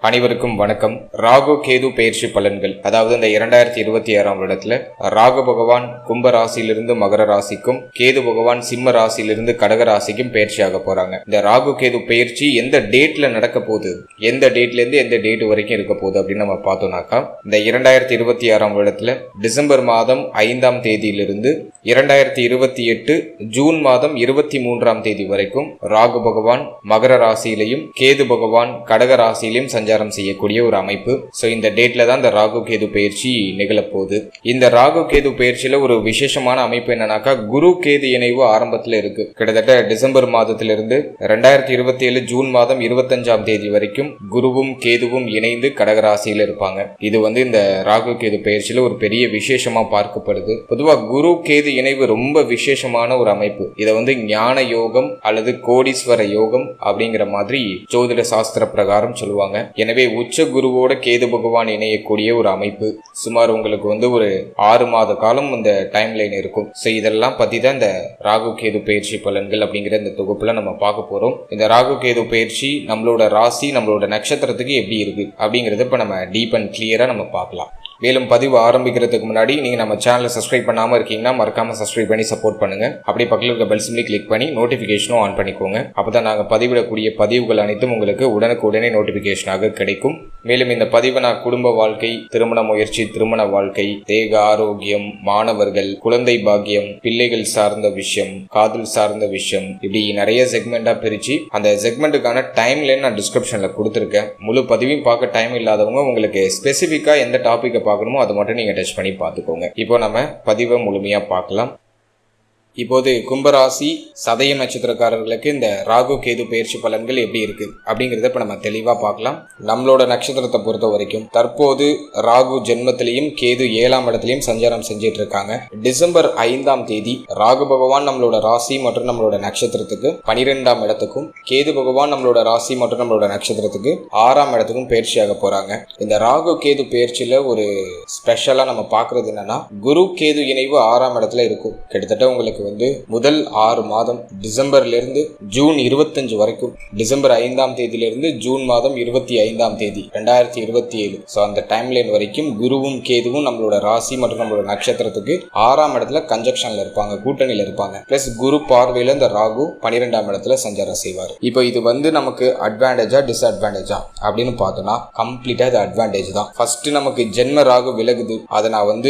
அனைவருக்கும் வணக்கம். ராகு கேது பெயர்ச்சி பலன்கள், அதாவது இந்த 2026 வருடத்துல ராகு பகவான் கும்ப ராசியிலிருந்து மகர ராசிக்கும், கேது பகவான் சிம்ம ராசியிலிருந்து கடக ராசிக்கும் பெயர்ச்சியாக போறாங்க. இந்த ராகு கேது பெயர்ச்சி எந்த டேட்ல நடக்க போகுது, எந்த டேட்ல இருந்து எந்த டேட் வரைக்கும் இருக்க போகுது அப்படின்னு நம்ம பார்த்தோம்னாக்கா, இந்த 2026 வருடத்துல டிசம்பர் மாதம் 5ஆம் தேதியிலிருந்து 2028 ஜூன் மாதம் 23ஆம் தேதி வரைக்கும் ராகு பகவான் மகர ராசியிலையும் கேது பகவான் கடக ராசியிலையும் சஞ்சாரம் செய்யக்கூடிய ஒரு அமைப்பு. சோ இந்த டேட்ல தான் இந்த ராகு கேது பயிற்சி நிகழப்போகுது. இந்த ராகு கேது பயிற்சியில ஒரு விசேஷமான அமைப்பு என்னன்னாக்கா, குரு கேது இணைவு ஆரம்பத்துல இருக்கு. கிட்டத்தட்ட டிசம்பர் மாதத்திலிருந்து 2027 ஜூன் மாதம் 25ஆம் தேதி வரைக்கும் குருவும் கேதுவும் இணைந்து கடக ராசியில இருப்பாங்க. இது இந்த ராகு கேது பயிற்சியில ஒரு பெரிய விசேஷமா பார்க்கப்படுது. பொதுவா குரு கேது இணைவு ரொம்ப விசேஷமான ஒரு அமைப்பு. இதை ஞான யோகம் அல்லது கோடீஸ்வர யோகம் அப்படிங்கிற மாதிரி ஜோதிட சாஸ்திர பிரகாரம் சொல்லுவாங்க. எனவே உச்ச குருவோட கேது பகவான் இணையக்கூடிய ஒரு அமைப்பு. சுமார் உங்களுக்கு ஒரு 6 மாத காலம் இந்த டைம் லைன் இருக்கும். சோ இதெல்லாம் பத்தி தான் இந்த ராகு கேது பயிற்சி பலன்கள் அப்படிங்கிற இந்த தொகுப்புல நம்ம பார்க்க போறோம். இந்த ராகு கேது பயிற்சி நம்மளோட ராசி, நம்மளோட நட்சத்திரத்துக்கு எப்படி இருக்கு அப்படிங்கறத இப்ப நம்ம டீப் அண்ட் கிளியரா நம்ம பார்க்கலாம். மேலும் பதிவு ஆரம்பிக்கிறதுக்கு முன்னாடி நீங்க நம்ம சேனலை சப்ஸ்கிரைப் பண்ணாம இருக்கீங்கன்னா மறக்காம சப்ஸ்கிரைப் பண்ணி சப்போர்ட் பண்ணுங்க. அப்படி பக்கத்தில் இருக்க பெல் சிம்பலை கிளிக் பண்ணி நோட்டிபிகேஷனும் ஆன் பண்ணிக்கோங்க. அப்பதான் நாங்க பதிவிடக்கூடிய பதிவுகள் அனைத்தும் உங்களுக்கு உடனுக்குடனே நோட்டிபிகேஷனாக கிடைக்கும். மேலும் இந்த பதிவை நான் குடும்ப வாழ்க்கை, திருமண முயற்சி, திருமண வாழ்க்கை, தேக ஆரோக்கியம், மாணவர்கள், குழந்தை பாக்கியம், பிள்ளைகள் சார்ந்த விஷயம், காதல் சார்ந்த விஷயம், இப்படி நிறைய செக்மெண்டா பிரிச்சு அந்த செக்மெண்ட்டுக்கான டைம் லைன் நான் டிஸ்கிரிப்ஷன்ல கொடுத்துருக்கேன். முழு பதிவையும் பார்க்க டைம் இல்லாதவங்க உங்களுக்கு ஸ்பெசிபிக்கா எந்த டாபிக் பார்க்கணுமோ அதை மட்டும் நீங்க டச் பண்ணி பார்த்துக்கோங்க. இப்போ நம்ம பதிவை முழுமையா பார்க்கலாம். இப்போது கும்பராசி சதயம் நட்சத்திரக்காரர்களுக்கு இந்த ராகு கேது பயிற்சி பலன்கள் எப்படி இருக்கு அப்படிங்கறத இப்ப நம்ம தெளிவா பார்க்கலாம். நம்மளோட நட்சத்திரத்தை பொறுத்த வரைக்கும் தற்போது ராகு ஜென்மத்திலையும் கேது 7ஆம் இடத்திலையும் சஞ்சாரம் செஞ்சிட்டு இருக்காங்க. டிசம்பர் 5ஆம் தேதி ராகு பகவான் நம்மளோட ராசி மற்றும் நம்மளோட நட்சத்திரத்துக்கு 12ஆம் இடத்துக்கும், கேது பகவான் நம்மளோட ராசி மற்றும் நம்மளோட நட்சத்திரத்துக்கு 6ஆம் இடத்துக்கும் பயிற்சியாக போறாங்க. இந்த ராகு கேது பயிற்சியில ஒரு ஸ்பெஷலா நம்ம பாக்குறது என்னன்னா, குரு கேது இணைவு 6ஆம் இடத்துல இருக்கும். கிட்டத்தட்ட உங்களுக்கு முதல் 6 மாதம் டிசம்பர்ல இருந்து ஜூன் 25 வரைக்கும், டிசம்பர் 5ஆம் தேதியிலிருந்து ஜூன் மாதம் 25ஆம் தேதி 2027, சோ அந்த டைம் லைன் வரைக்கும் குருவும் கேதுவும் நம்மளோட ராசி மற்றும் நம்மளோட நட்சத்திரத்துக்கு 6ஆம் இடத்துல கன்ஜக்ஷன்ல இருப்பாங்க, கூட்டணியில இருப்பாங்க. பிளஸ் குரு பார்வையில இந்த ராகு 12ஆம் இடத்துல சஞ்சாரம் செய்வார். இப்போ இது நமக்கு அட்வான்டேஜா டிஸ்அட்வான்டேஜா அப்படின்னு பார்த்தோம்னா, கம்ப்ளீட்டா இது அட்வான்டேஜ் தான். ஃபர்ஸ்ட் நமக்கு ஜென்ம ராகு விலகுது. அதை நான்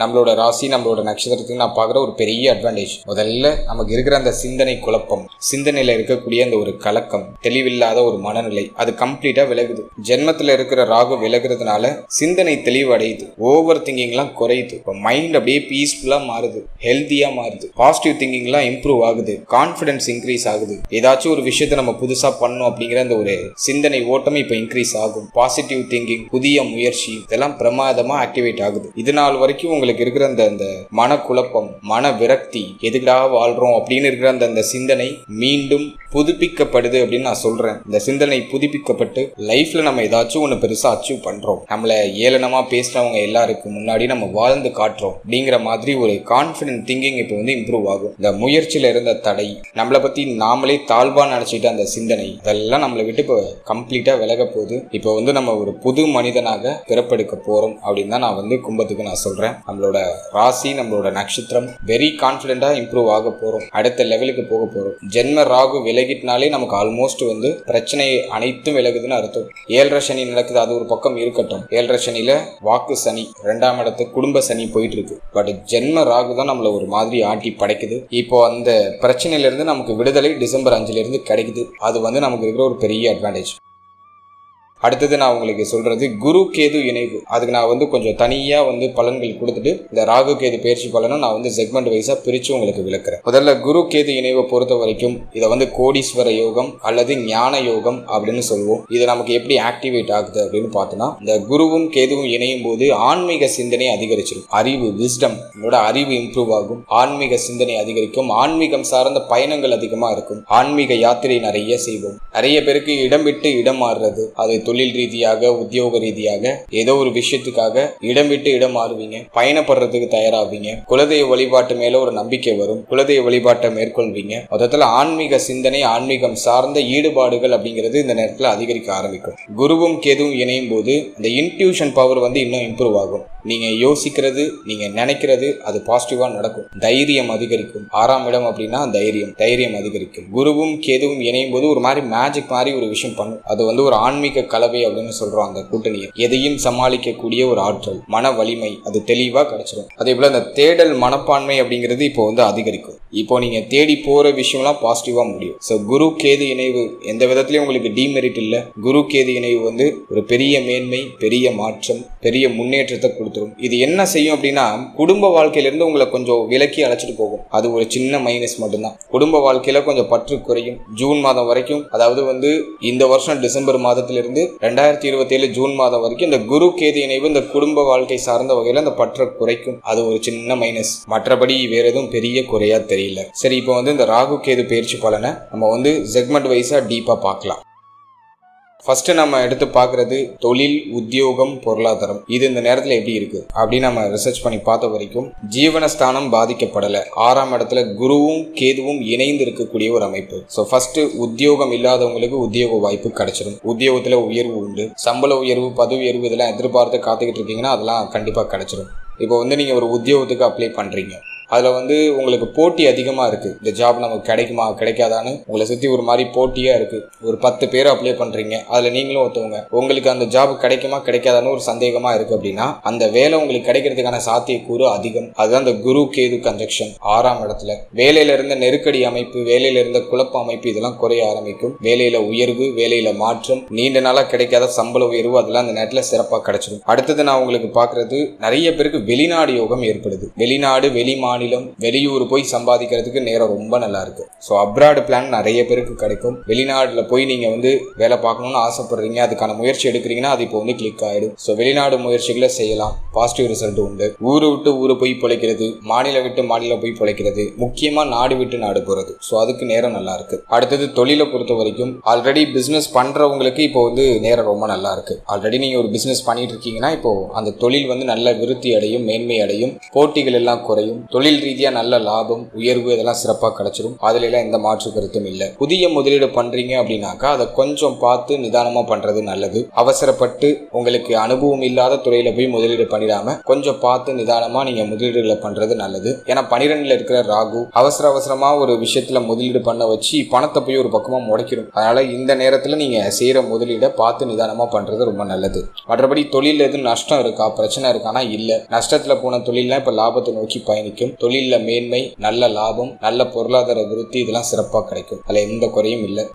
நம்மளோட ராசி நம்மளோட நட்சத்திரத்துக்கு நான் பார்க்குற ஒரு பெரிய அட்வான்டேஜ். முதல்ல நமக்கு இருக்கிற அந்த சிந்தனை குழப்பம், சிந்தனையில இருக்கக்கூடிய அந்த ஒரு கலக்கம், தெளிவில்லாத ஒரு மனநிலை, அது கம்ப்ளீட்டா விலகுது. ஜென்மத்துல இருக்கிற ராகு விலகுறதுனால சிந்தனை தெளிவடையுது, ஓவர் திங்கிங் எல்லாம் குறையுது. இப்போ மைண்ட் அப்படியே பீஸ்ஃபுல்லா மாறுது, ஹெல்த்தியா மாறுது, பாசிட்டிவ் திங்கிங் எல்லாம் இம்ப்ரூவ் ஆகுது, கான்பிடன்ஸ் இன்க்ரீஸ் ஆகுது. ஏதாச்சும் ஒரு விஷயத்த நம்ம புதுசா பண்ணணும் அப்படிங்கிற அந்த ஒரு சிந்தனை ஓட்டம் இப்ப இன்க்ரீஸ் ஆகும். பாசிட்டிவ் திங்கிங், புதிய முயற்சி, இதெல்லாம் பிரமாதமா ஆக்டிவேட் ஆகுது. இது நாள் வரைக்கும் உங்களுக்கு இருக்கிற அந்த மனக்குழப்பம், மன விரக்தி, எதுக்கா வாழ்றோம் அப்படின்னு இருக்கிற அந்த சிந்தனை மீண்டும் புதுப்பிக்கப்படுது அப்படின்னு நான் சொல்றேன். இந்த சிந்தனை புதுப்பிக்கப்பட்டு லைஃப்ல நம்ம ஏதாச்சும் ஒண்ணு பெருசா அச்சீவ் பண்றோம், நம்மள ஏளனமா பேசுறவங்க எல்லாருக்கும் முன்னாடி நம்ம வாழ்ந்து காட்டுறோம் அப்படிங்கிற மாதிரி ஒரு கான்பிடன்ட் திங்கிங் இப்போ இம்ப்ரூவ் ஆகும். இந்த முயற்சியில இருந்த தடை, நம்மளை பத்தி நாமளே தாழ்வா நினைச்சிட்டு அந்த சிந்தனை, இதெல்லாம் நம்மளை விட்டு இப்போ கம்ப்ளீட்டா விலக போகுது. இப்போ நம்ம ஒரு புது மனிதனாக பிறப்பெடுக்க போறோம் அப்படின்னு தான் நான் கும்பத்துக்கு நான் சொல்றேன். நம்மளோட ராசி நம்மளோட நட்சத்திரம் வெரி கான்பிடண்டா இம்ப்ரூவ் ஆக போறோம், அடுத்த லெவலுக்கு போக போறோம். ஜென்ம ராகு விலகிட்டனாலே நமக்கு ஆல்மோஸ்ட் பிரச்சனை அனைத்தும் விலகுதுன்னு அர்த்தம். 7.5 சனி நடக்குது, அது ஒரு பக்கம் இருக்கட்டும். 7.5 சனியில வாக்கு சனி, 2ஆம் இடத்துக்கு குடும்ப சனி போயிட்டு இருக்கு. பட் ஜென்ம ராகு தான் நம்மள ஒரு மாதிரி ஆட்டி படைக்குது. இப்போ அந்த பிரச்சனையில இருந்து நமக்கு விடுதலை டிசம்பர் 5ல இருந்து கிடைக்குது. அது நமக்கு இருக்கிற ஒரு பெரிய அட்வான்டேஜ். அடுத்தது நான் உங்களுக்கு சொல்றது குரு கேது இணைவு. அதுக்கு நான் கொஞ்சம் தனியா பலன்கள் கொடுத்துட்டு இந்த ராகு கேது பயிற்சி பலனை நான் செக்மெண்ட் வைஸா பிரிச்சு உங்களுக்கு விளக்குறேன். முதல்ல குரு கேது இணைவை பொறுத்த வரைக்கும் இதை கோடீஸ்வர யோகம் அல்லது ஞான யோகம் அப்படின்னு சொல்லுவோம். இது நமக்கு எப்படி ஆக்டிவேட் ஆகுது அப்படின்னு பார்த்தோம்னா, இந்த குருவும் கேதுவும் இணையும் போது ஆன்மீக சிந்தனை அதிகரிச்சிடும். அறிவு, விஸ்டம், அறிவு இம்ப்ரூவ் ஆகும், ஆன்மீக சிந்தனை அதிகரிக்கும், ஆன்மீகம் சார்ந்த பயணங்கள் அதிகமா இருக்கும், ஆன்மீக யாத்திரை நிறைய செய்வோம். நிறைய பேருக்கு இடம் விட்டு இடம் மாறுறது, அது தொழில் ரீதியாக உத்தியோக ரீதியாக ஏதோ ஒரு விஷயத்துக்காக இடம் விட்டு இடம் மாறுவீங்க, பயணப்படுறதுக்கு தயாராவீங்க, குலதெய்வ வழிபாட்டு மேல ஒரு நம்பிக்கை வரும், குலதெய்வ வழிபாட்டை மேற்கொள்வீங்க. மொத்தத்துல ஆன்மீக சிந்தனை, ஆன்மீகம் சார்ந்த ஈடுபாடுகள் அப்படிங்கிறது இந்த நேரத்தில் அதிகரிக்க ஆரம்பிக்கும். குருவும் கேதுவும் இணையும் போது இந்த இன்ட்யூஷன் பவர் இன்னும் இம்ப்ரூவ் ஆகும். நீங்க யோசிக்கிறது, நீங்க நினைக்கிறது அது பாசிட்டிவா நடக்கும். தைரியம் அதிகரிக்கும். 6ஆம் இடம் அப்படின்னா தைரியம் அதிகரிக்கும். குருவும் கேதுவும் இணையும் போது ஒரு மாதிரி மேஜிக் மாதிரி ஒரு விஷயம் பண்ணும். அது ஒரு ஆன்மீக கலவை அப்படின்னு சொல்றோம். அந்த கூட்டணியை எதையும் சமாளிக்கக்கூடிய ஒரு ஆற்றல், மன வலிமை அது தெளிவா கிடைச்சிடும். அதே போல அந்த தேடல் மனப்பான்மை அப்படிங்கிறது இப்போ அதிகரிக்கும். இப்போ நீங்க தேடி போற விஷயம்லாம் பாசிட்டிவா முடியும். ஸோ குரு கேது இணைவு எந்த விதத்திலயும் உங்களுக்கு டிமெரிட் இல்லை. குரு கேது இணைவு ஒரு பெரிய மேன்மை, பெரிய மாற்றம், பெரிய முன்னேற்றத்தை கொடுத்துரும். இது என்ன செய்யும் அப்படின்னா குடும்ப வாழ்க்கையிலிருந்து உங்களை கொஞ்சம் விலக்கி அழைச்சிட்டு போகும். அது ஒரு சின்ன மைனஸ் மட்டும்தான். குடும்ப வாழ்க்கையில கொஞ்சம் பற்று குறையும். ஜூன் மாதம் வரைக்கும், அதாவது இந்த வருஷம் டிசம்பர் மாதத்திலிருந்து 2027 ஜூன் மாதம் வரைக்கும் இந்த குரு கேது இணைவு இந்த குடும்ப வாழ்க்கை சார்ந்த வகையில இந்த பற்றை குறைக்கும். அது ஒரு சின்ன மைனஸ். மற்றபடி வேற எதுவும் பெரிய குறையா தெரியல. சரி, இப்போ இந்த ராகு கேது பயிற்சி பலனை நம்ம செக்மெண்ட் வைஸா டீப்பா பார்க்கலாம். ஃபர்ஸ்ட் நம்ம எடுத்து பார்க்கறது தொழில், உத்தியோகம், பொருளாதாரம். இது இந்த நேரத்தில் எப்படி இருக்கு அப்படின்னு நம்ம ரிசர்ச் பண்ணி பார்த்த வரைக்கும் ஜீவனஸ்தானம் பாதிக்கப்படலை. 6ஆம் இடத்துல குருவும் கேதுவும் இணைந்து இருக்கக்கூடிய ஒரு அமைப்பு. ஸோ ஃபர்ஸ்ட் உத்தியோகம் இல்லாதவங்களுக்கு உத்தியோக வாய்ப்பு கிடைச்சிடும். உத்தியோகத்தில் உயர்வு உண்டு. சம்பள உயர்வு, பதவி உயர்வு இதெல்லாம் எதிர்பார்த்து காத்துக்கிட்டு இருக்கீங்கன்னா அதெல்லாம் கண்டிப்பாக கிடைச்சிடும். இப்போ நீங்கள் ஒரு உத்தியோகத்துக்கு அப்ளை பண்ணுறீங்க. அதில் உங்களுக்கு போட்டி அதிகமாக இருக்குது. இந்த ஜாப் நமக்கு கிடைக்குமா கிடைக்காதான்னு உங்களை சுற்றி ஒரு மாதிரி போட்டியாக இருக்குது. ஒரு 10 பேர் அப்ளை பண்ணுறீங்க, அதில் நீங்களும் ஒருத்தவங்க. உங்களுக்கு அந்த ஜாப் கிடைக்குமா கிடைக்காதான்னு ஒரு சந்தேகமாக இருக்குது அப்படின்னா அந்த வேலை உங்களுக்கு கிடைக்கிறதுக்கான சாத்தியக்கூறு அதிகம். அதுதான் இந்த குரு கேது கன்ஜக்ஷன் 6ஆம் இடத்துல. வேலையில இருந்த நெருக்கடி அமைப்பு, வேலையில இருந்த குழப்ப அமைப்பு இதெல்லாம் குறைய ஆரம்பிக்கும். வேலையில உயர்வு, வேலையில மாற்றம், நீண்ட நாளாக கிடைக்காத சம்பள உயர்வு அதெல்லாம் அந்த நேரத்தில் சிறப்பாக கிடைச்சிடும். அடுத்தது நான் உங்களுக்கு பார்க்கறது, நிறைய பேருக்கு வெளிநாடு யோகம் ஏற்படுது. வெளிநாடு, வெளிமாநிலம், வெளியூர் போய் சம்பாதிக்கிறதுக்கு நேரம் ரொம்ப நல்லா இருக்கு. ஸோ அப்ராட் பிளான் நிறைய பேருக்கு கிடைக்கும். வெளிநாடுல போய் நீங்க வேலை பார்க்கணும்னு ஆசைப்படுறீங்க, அதுக்கான முயற்சி எடுக்கிறீங்கன்னா அது இப்போ கிளிக் ஆயிடும். ஸோ வெளிநாடு முயற்சிகளை செய்யலாம். பாசிட்டிவ் ரிசல்ட் உண்டு. ஊரு விட்டு ஊரு போய் பிழைக்கிறது, மாநிலம் விட்டு மாநிலம் போய் பிழைக்கிறது, முக்கியமா நாடு விட்டு நாடு போறது. ஸோ அதுக்கு நேரம் நல்லா இருக்கு. அடுத்தது தொழிலை பொறுத்த வரைக்கும் ஆல்ரெடி பிசினஸ் பண்றவங்களுக்கு இப்போ நேரம் ரொம்ப நல்லா இருக்கு. ஆல்ரெடி நீங்க ஒரு பிசினஸ் பண்ணிட்டு இருக்கீங்கன்னா இப்போ அந்த தொழில் நல்ல விருத்தி அடையும், மேன்மை அடையும், போட்டிகள் எல்லாம் குறையும். தொழில் ரீதியா நல்ல லாபம், உயர்வு இதெல்லாம் சிறப்பாக கிடைச்சிடும். அதுல எல்லாம் எந்த மாற்று கருத்தும் இல்லை. புதிய முதலீடு பண்றீங்க அப்படின்னாக்கா அதை கொஞ்சம் பார்த்து நிதானமா பண்றது நல்லது. அவசரப்பட்டு உங்களுக்கு அனுபவம் இல்லாத துறையில போய் முதலீடு பண்ணிடாம கொஞ்சம் பார்த்து நிதானமா நீங்க முதலீடுகளை பண்றது நல்லது. ஏன்னா 12ல இருக்கிற ராகு அவசரமா ஒரு விஷயத்துல முதலீடு பண்ண வச்சு பணத்தை போய் ஒரு பக்கமா முடைக்கிடும். அதனால இந்த நேரத்துல நீங்க செய்யற முதலீடை பார்த்து நிதானமா பண்றது ரொம்ப நல்லது. மற்றபடி தொழில எதுவும் நஷ்டம் இருக்கா, பிரச்சனை இருக்கானா இல்ல. நஷ்டத்துல போன தொழில்லாம் இப்ப லாபத்தை நோக்கி பயணிக்கும். தொழில மேன்மை, நல்ல லாபம், நல்ல பொருளாதார விருத்தி இதெல்லாம் சிறப்பாக கிடைக்கும். அதுல எந்த குறையும் இல்லை.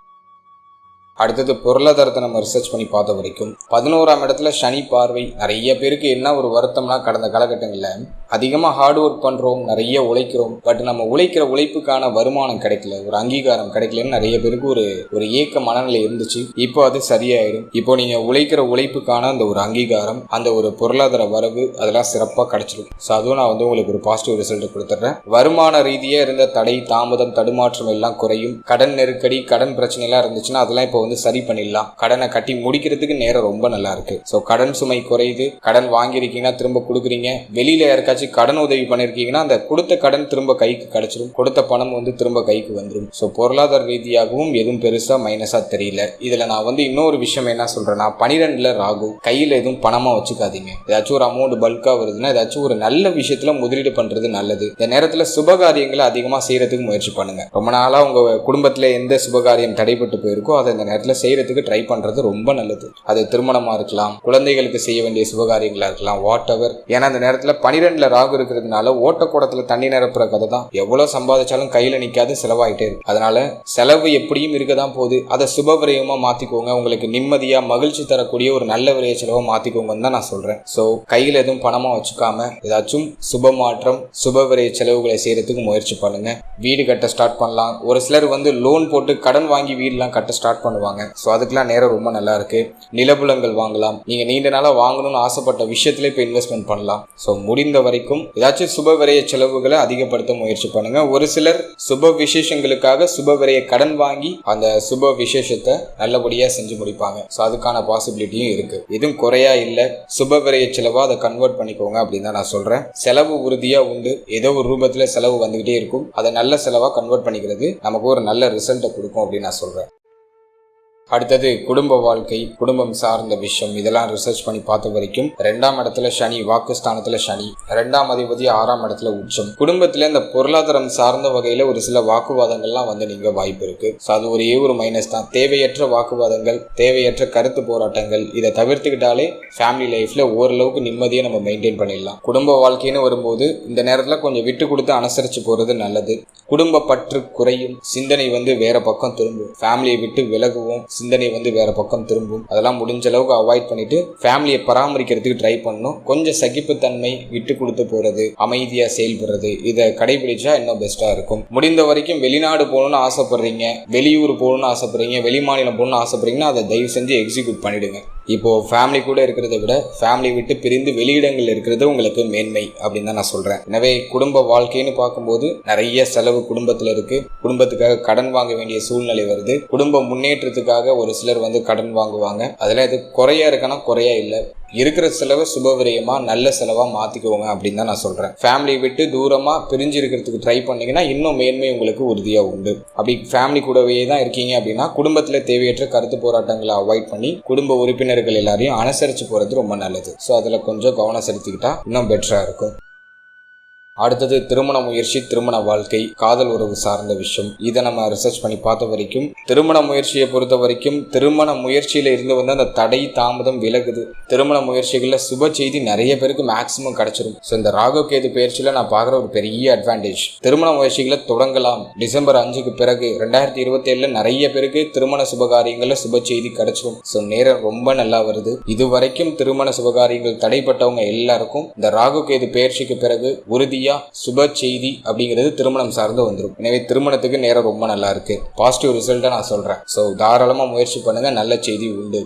அடுத்தது பொருளாதாரத்தை நம்ம ரிசர்ச் பண்ணி பார்த்த வரைக்கும் 11ஆம் இடத்துல சனி பார்வை. நிறைய பேருக்கு என்ன ஒரு வருத்தம்னா கடந்த காலகட்டங்களில் அதிகமாக ஹார்ட் ஒர்க் பண்ணுறோம், நிறைய உழைக்கிறோம், பட் நம்ம உழைக்கிற உழைப்புக்கான வருமானம் கிடைக்கல, ஒரு அங்கீகாரம் கிடைக்கலன்னு நிறைய பேருக்கு ஒரு ஏக்க மனநிலை இருந்துச்சு. இப்போ அது சரியாயிடும். இப்போ நீங்கள் உழைக்கிற உழைப்புக்கான அந்த ஒரு அங்கீகாரம், அந்த ஒரு பொருளாதார வரவு அதெல்லாம் சிறப்பாக கிடைச்சிடும். ஸோ அதுவும் நான் உங்களுக்கு ஒரு பாசிட்டிவ் ரிசல்ட் கொடுத்துட்றேன். வருமான ரீதியாக இருந்த தடை, தாமதம், தடுமாற்றம் எல்லாம் குறையும். கடன் நெருக்கடி, கடன் பிரச்சனை எல்லாம் இருந்துச்சுன்னா அதெல்லாம் இப்போ சரி பண்ணிடலாம். கடனை கட்டி முடிக்கிறதுக்கு நேரம் ரொம்ப நல்லா இருக்கு. ஸோ கடன் சுமை குறையுது. கடன் வாங்கியிருக்கீங்கன்னா திரும்ப கொடுக்குறீங்க. வெளியில யாருக்காச்சும் கடன் உதவி பண்ணிருக்கீங்கன்னா அந்த கொடுத்த கடன் திரும்ப கைக்கு கிடைச்சிடும். கொடுத்த பணம் திரும்ப கைக்கு வந்துடும். ஸோ பொருளாதார ரீதியாகவும் எதுவும் பெருசா மைனஸா தெரியல. இதுல நான் இன்னொரு விஷயம் என்ன சொல்றேன்னா 12ல ராகு. கையில எதுவும் பணமா வச்சுக்காதீங்க. ஏதாச்சும் ஒரு அமௌண்ட் பல்கா வருதுன்னா ஏதாச்சும் ஒரு நல்ல விஷயத்துல முதலீடு பண்றது நல்லது. இந்த நேரத்துல சுபகாரியங்களை அதிகமா செய்யறதுக்கு முயற்சி பண்ணுங்க. ரொம்ப நாளா உங்க குடும்பத்துல எந்த சுபகாரியம் தடைபட்டு போயிருக்கோ அதை இந்த நேரத்துல செய்யறதுக்கு ட்ரை பண்றது ரொம்ப நல்லது. அது திருமணமா இருக்கலாம், குழந்தைகளுக்கு செய்ய வேண்டிய சுபகாரியங்களா இருக்கலாம், வாட் எவர். ஏன்னா அந்த நேரத்துல 12ல ராகு இருக்கிறதுனால ஓட்டக்கூடத்துல தண்ணி நிரப்புற கதை தான். எவ்வளவு சம்பாதிச்சாலும் கையில நிக்காது, செலவாயிட்டே இருக்கு. அதனால செலவு எப்படியும் இருக்கதான் போகுது. அதை சுப விரயமா மாத்திக்கோங்க. உங்களுக்கு நிம்மதியா மகிழ்ச்சி தரக்கூடிய ஒரு நல்ல விரய செலவா மாத்திக்கோங்கன்னு தான் நான் சொல்றேன். சோ கையில எதுவும் பணமா வச்சுக்காம ஏதாச்சும் சுப மாற்றம், சுப விரய செலவுகளை செய்யறதுக்கு முயற்சி பண்ணுங்க. வீடு கட்ட ஸ்டார்ட் பண்ணலாம். ஒரு சிலர் லோன் போட்டு கடன் வாங்கி வீடுலாம் கட்ட ஸ்டார்ட் பண்ணுவாங்க. பண்ணுவாங்க. ஸோ அதுக்கெல்லாம் நேரம் ரொம்ப நல்லா இருக்கு. நிலபுலங்கள் வாங்கலாம். நீங்க நீண்ட நாளா வாங்கணும்னு ஆசைப்பட்ட விஷயத்துல இப்போ இன்வெஸ்ட்மெண்ட் பண்ணலாம். ஸோ முடிந்த வரைக்கும் ஏதாச்சும் சுப விரய செலவுகளை அதிகப்படுத்த முயற்சி பண்ணுங்க. ஒரு சிலர் சுப விசேஷங்களுக்காக சுப விரய கடன் வாங்கி அந்த சுப விசேஷத்தை நல்லபடியா செஞ்சு முடிப்பாங்க. ஸோ அதுக்கான பாசிபிலிட்டியும் இருக்கு. எதுவும் குறையா இல்லை. சுப விரய செலவா அதை கன்வெர்ட் பண்ணிக்கோங்க அப்படின்னு தான் நான் சொல்றேன். செலவு உறுதியா உண்டு. ஏதோ ஒரு ரூபத்துல செலவு வந்துகிட்டே இருக்கும். அதை நல்ல செலவா கன்வெர்ட் பண்ணிக்கிறது நமக்கு ஒரு நல்ல ரிசல்ட்டை கொடுக்கும் அப்படின்னு நான் சொல்றேன். அடுத்தது குடும்ப வாழ்க்கை, குடும்பம் சார்ந்த விஷயம், இதெல்லாம் ரிசர்ச் பண்ணி பார்த்த வரைக்கும் 2ஆம் இடத்துல சனி, வாக்குஸ்தானத்துல சனி, 2ஆம் அதிபதி 6ஆம் இடத்துல உச்சம். குடும்பத்துல இந்த பொருளாதாரம் சார்ந்த வகையில ஒரு சில வாக்குவாதங்கள்லாம் வந்து நீங்க வாய்ப்பு இருக்கு. அது ஒரே ஒரு மைனஸ் தான். தேவையற்ற வாக்குவாதங்கள், தேவையற்ற கருத்து போராட்டங்கள், இதை தவிர்த்துக்கிட்டாலே ஃபேமிலி லைஃப்ல ஓரளவுக்கு நிம்மதியை நம்ம மெயின்டைன் பண்ணிடலாம். குடும்ப வாழ்க்கைன்னு வரும்போது இந்த நேரத்துல கொஞ்சம் விட்டு கொடுத்து அனுசரிச்சு போறது நல்லது. குடும்ப பற்று குறையும். சிந்தனை வந்து வேற பக்கம் திரும்பும். ஃபேமிலியை விட்டு விலகுவோம், சிந்தனை வந்து வேற பக்கம் திரும்பும். அதெல்லாம் முடிஞ்ச அளவுக்கு அவாய்ட் பண்ணிட்டு ஃபேமிலியை பராமரிக்கிறதுக்கு ட்ரை பண்ணணும். கொஞ்சம் சகிப்புத்தன்மை, விட்டு கொடுத்து போறது, அமைதியா செயல்படுறது, இதை கடைபிடிச்சா இன்னும் பெஸ்டா இருக்கும். முடிந்த வரைக்கும் வெளிநாடு போகணும்னு ஆசைப்படுறீங்க, வெளியூர் போகணும்னு ஆசைப்படுறீங்க, வெளி மாநிலம் போகணும்னு ஆசைப்படுறீங்கன்னா அதை தயவு செஞ்சு எக்ஸிக்யூட் பண்ணிடுங்க. இப்போ ஃபேமிலி கூட இருக்கிறத விட ஃபேமிலி விட்டு பிரிந்து வெளியிடங்கள் இருக்கிறது உங்களுக்கு மேன்மை அப்படின்னு தான் நான் சொல்றேன். எனவே குடும்ப வாழ்க்கைன்னு பார்க்கும்போது நிறைய செலவு குடும்பத்துல இருக்கு. குடும்பத்துக்காக கடன் வாங்க வேண்டிய சூழ்நிலை வருது. குடும்ப முன்னேற்றத்துக்காக ஒரு சிலர் வந்து கடன் வாங்குவாங்க. அதெல்லாம் இது குறையா இருக்கனா குறையா இல்லை. இருக்கிற செலவை சுப விரயமா நல்ல செலவா மாத்திக்குவோங்க அப்படின்னு தான் நான் சொல்றேன். ஃபேமிலியை விட்டு தூரமா பிரிஞ்சு இருக்கிறதுக்கு ட்ரை பண்ணீங்கன்னா இன்னும் மேன்மை உங்களுக்கு உறுதியா உண்டு. அப்படி ஃபேமிலி கூடவே தான் இருக்கீங்க அப்படின்னா குடும்பத்துல தேவையற்ற கருத்து போராட்டங்களை அவாய்ட் பண்ணி குடும்ப உறுப்பினர்கள் எல்லாரையும் அனுசரிச்சு போறது ரொம்ப நல்லது. ஸோ அதுல கொஞ்சம் கவனம் செலுத்திக்கிட்டா இன்னும் பெட்டரா இருக்கும். அடுத்தது திருமண முயற்சி, திருமண வாழ்க்கை, காதல் உறவு சார்ந்த விஷயம். இதை நம்ம ரிசர்ச் பண்ணி பார்த்த வரைக்கும் திருமண முயற்சியை பொறுத்த வரைக்கும் திருமண முயற்சியில இருந்து வந்து அந்த தடை தாமதம் விலகுது. திருமண முயற்சிகள்ல சுப செய்தி நிறைய பேருக்கு மேக்சிமம் கிடைச்சிடும். ஸோ இந்த ராகு கேது பயிற்சியில நான் பார்க்குற ஒரு பெரிய அட்வான்டேஜ், திருமண முயற்சிகளை தொடங்கலாம். டிசம்பர் 5க்கு பிறகு 2027 நிறைய பேருக்கு திருமண சுபகாரியங்கள்ல சுப செய்தி கிடைச்சிடும். ஸோ நேரம் ரொம்ப நல்லா வருது. இது வரைக்கும் திருமண சுபகாரியங்கள் தடைப்பட்டவங்க எல்லாருக்கும் இந்த ராகு கேது பயிற்சிக்கு பிறகு உறுதி சுப செய்தி அப்படிங்கிறது திருமணம் சார்ந்து வந்துடும். எனவே திருமணத்துக்கு நேரம் ரொம்ப நல்லா இருக்கு. பாசிட்டிவ் ரிசல்ட்டா நான் சொல்றேன். ஸோ தாராளமா முயற்சி பண்ணுங்க, நல்ல செய்தி உண்டு.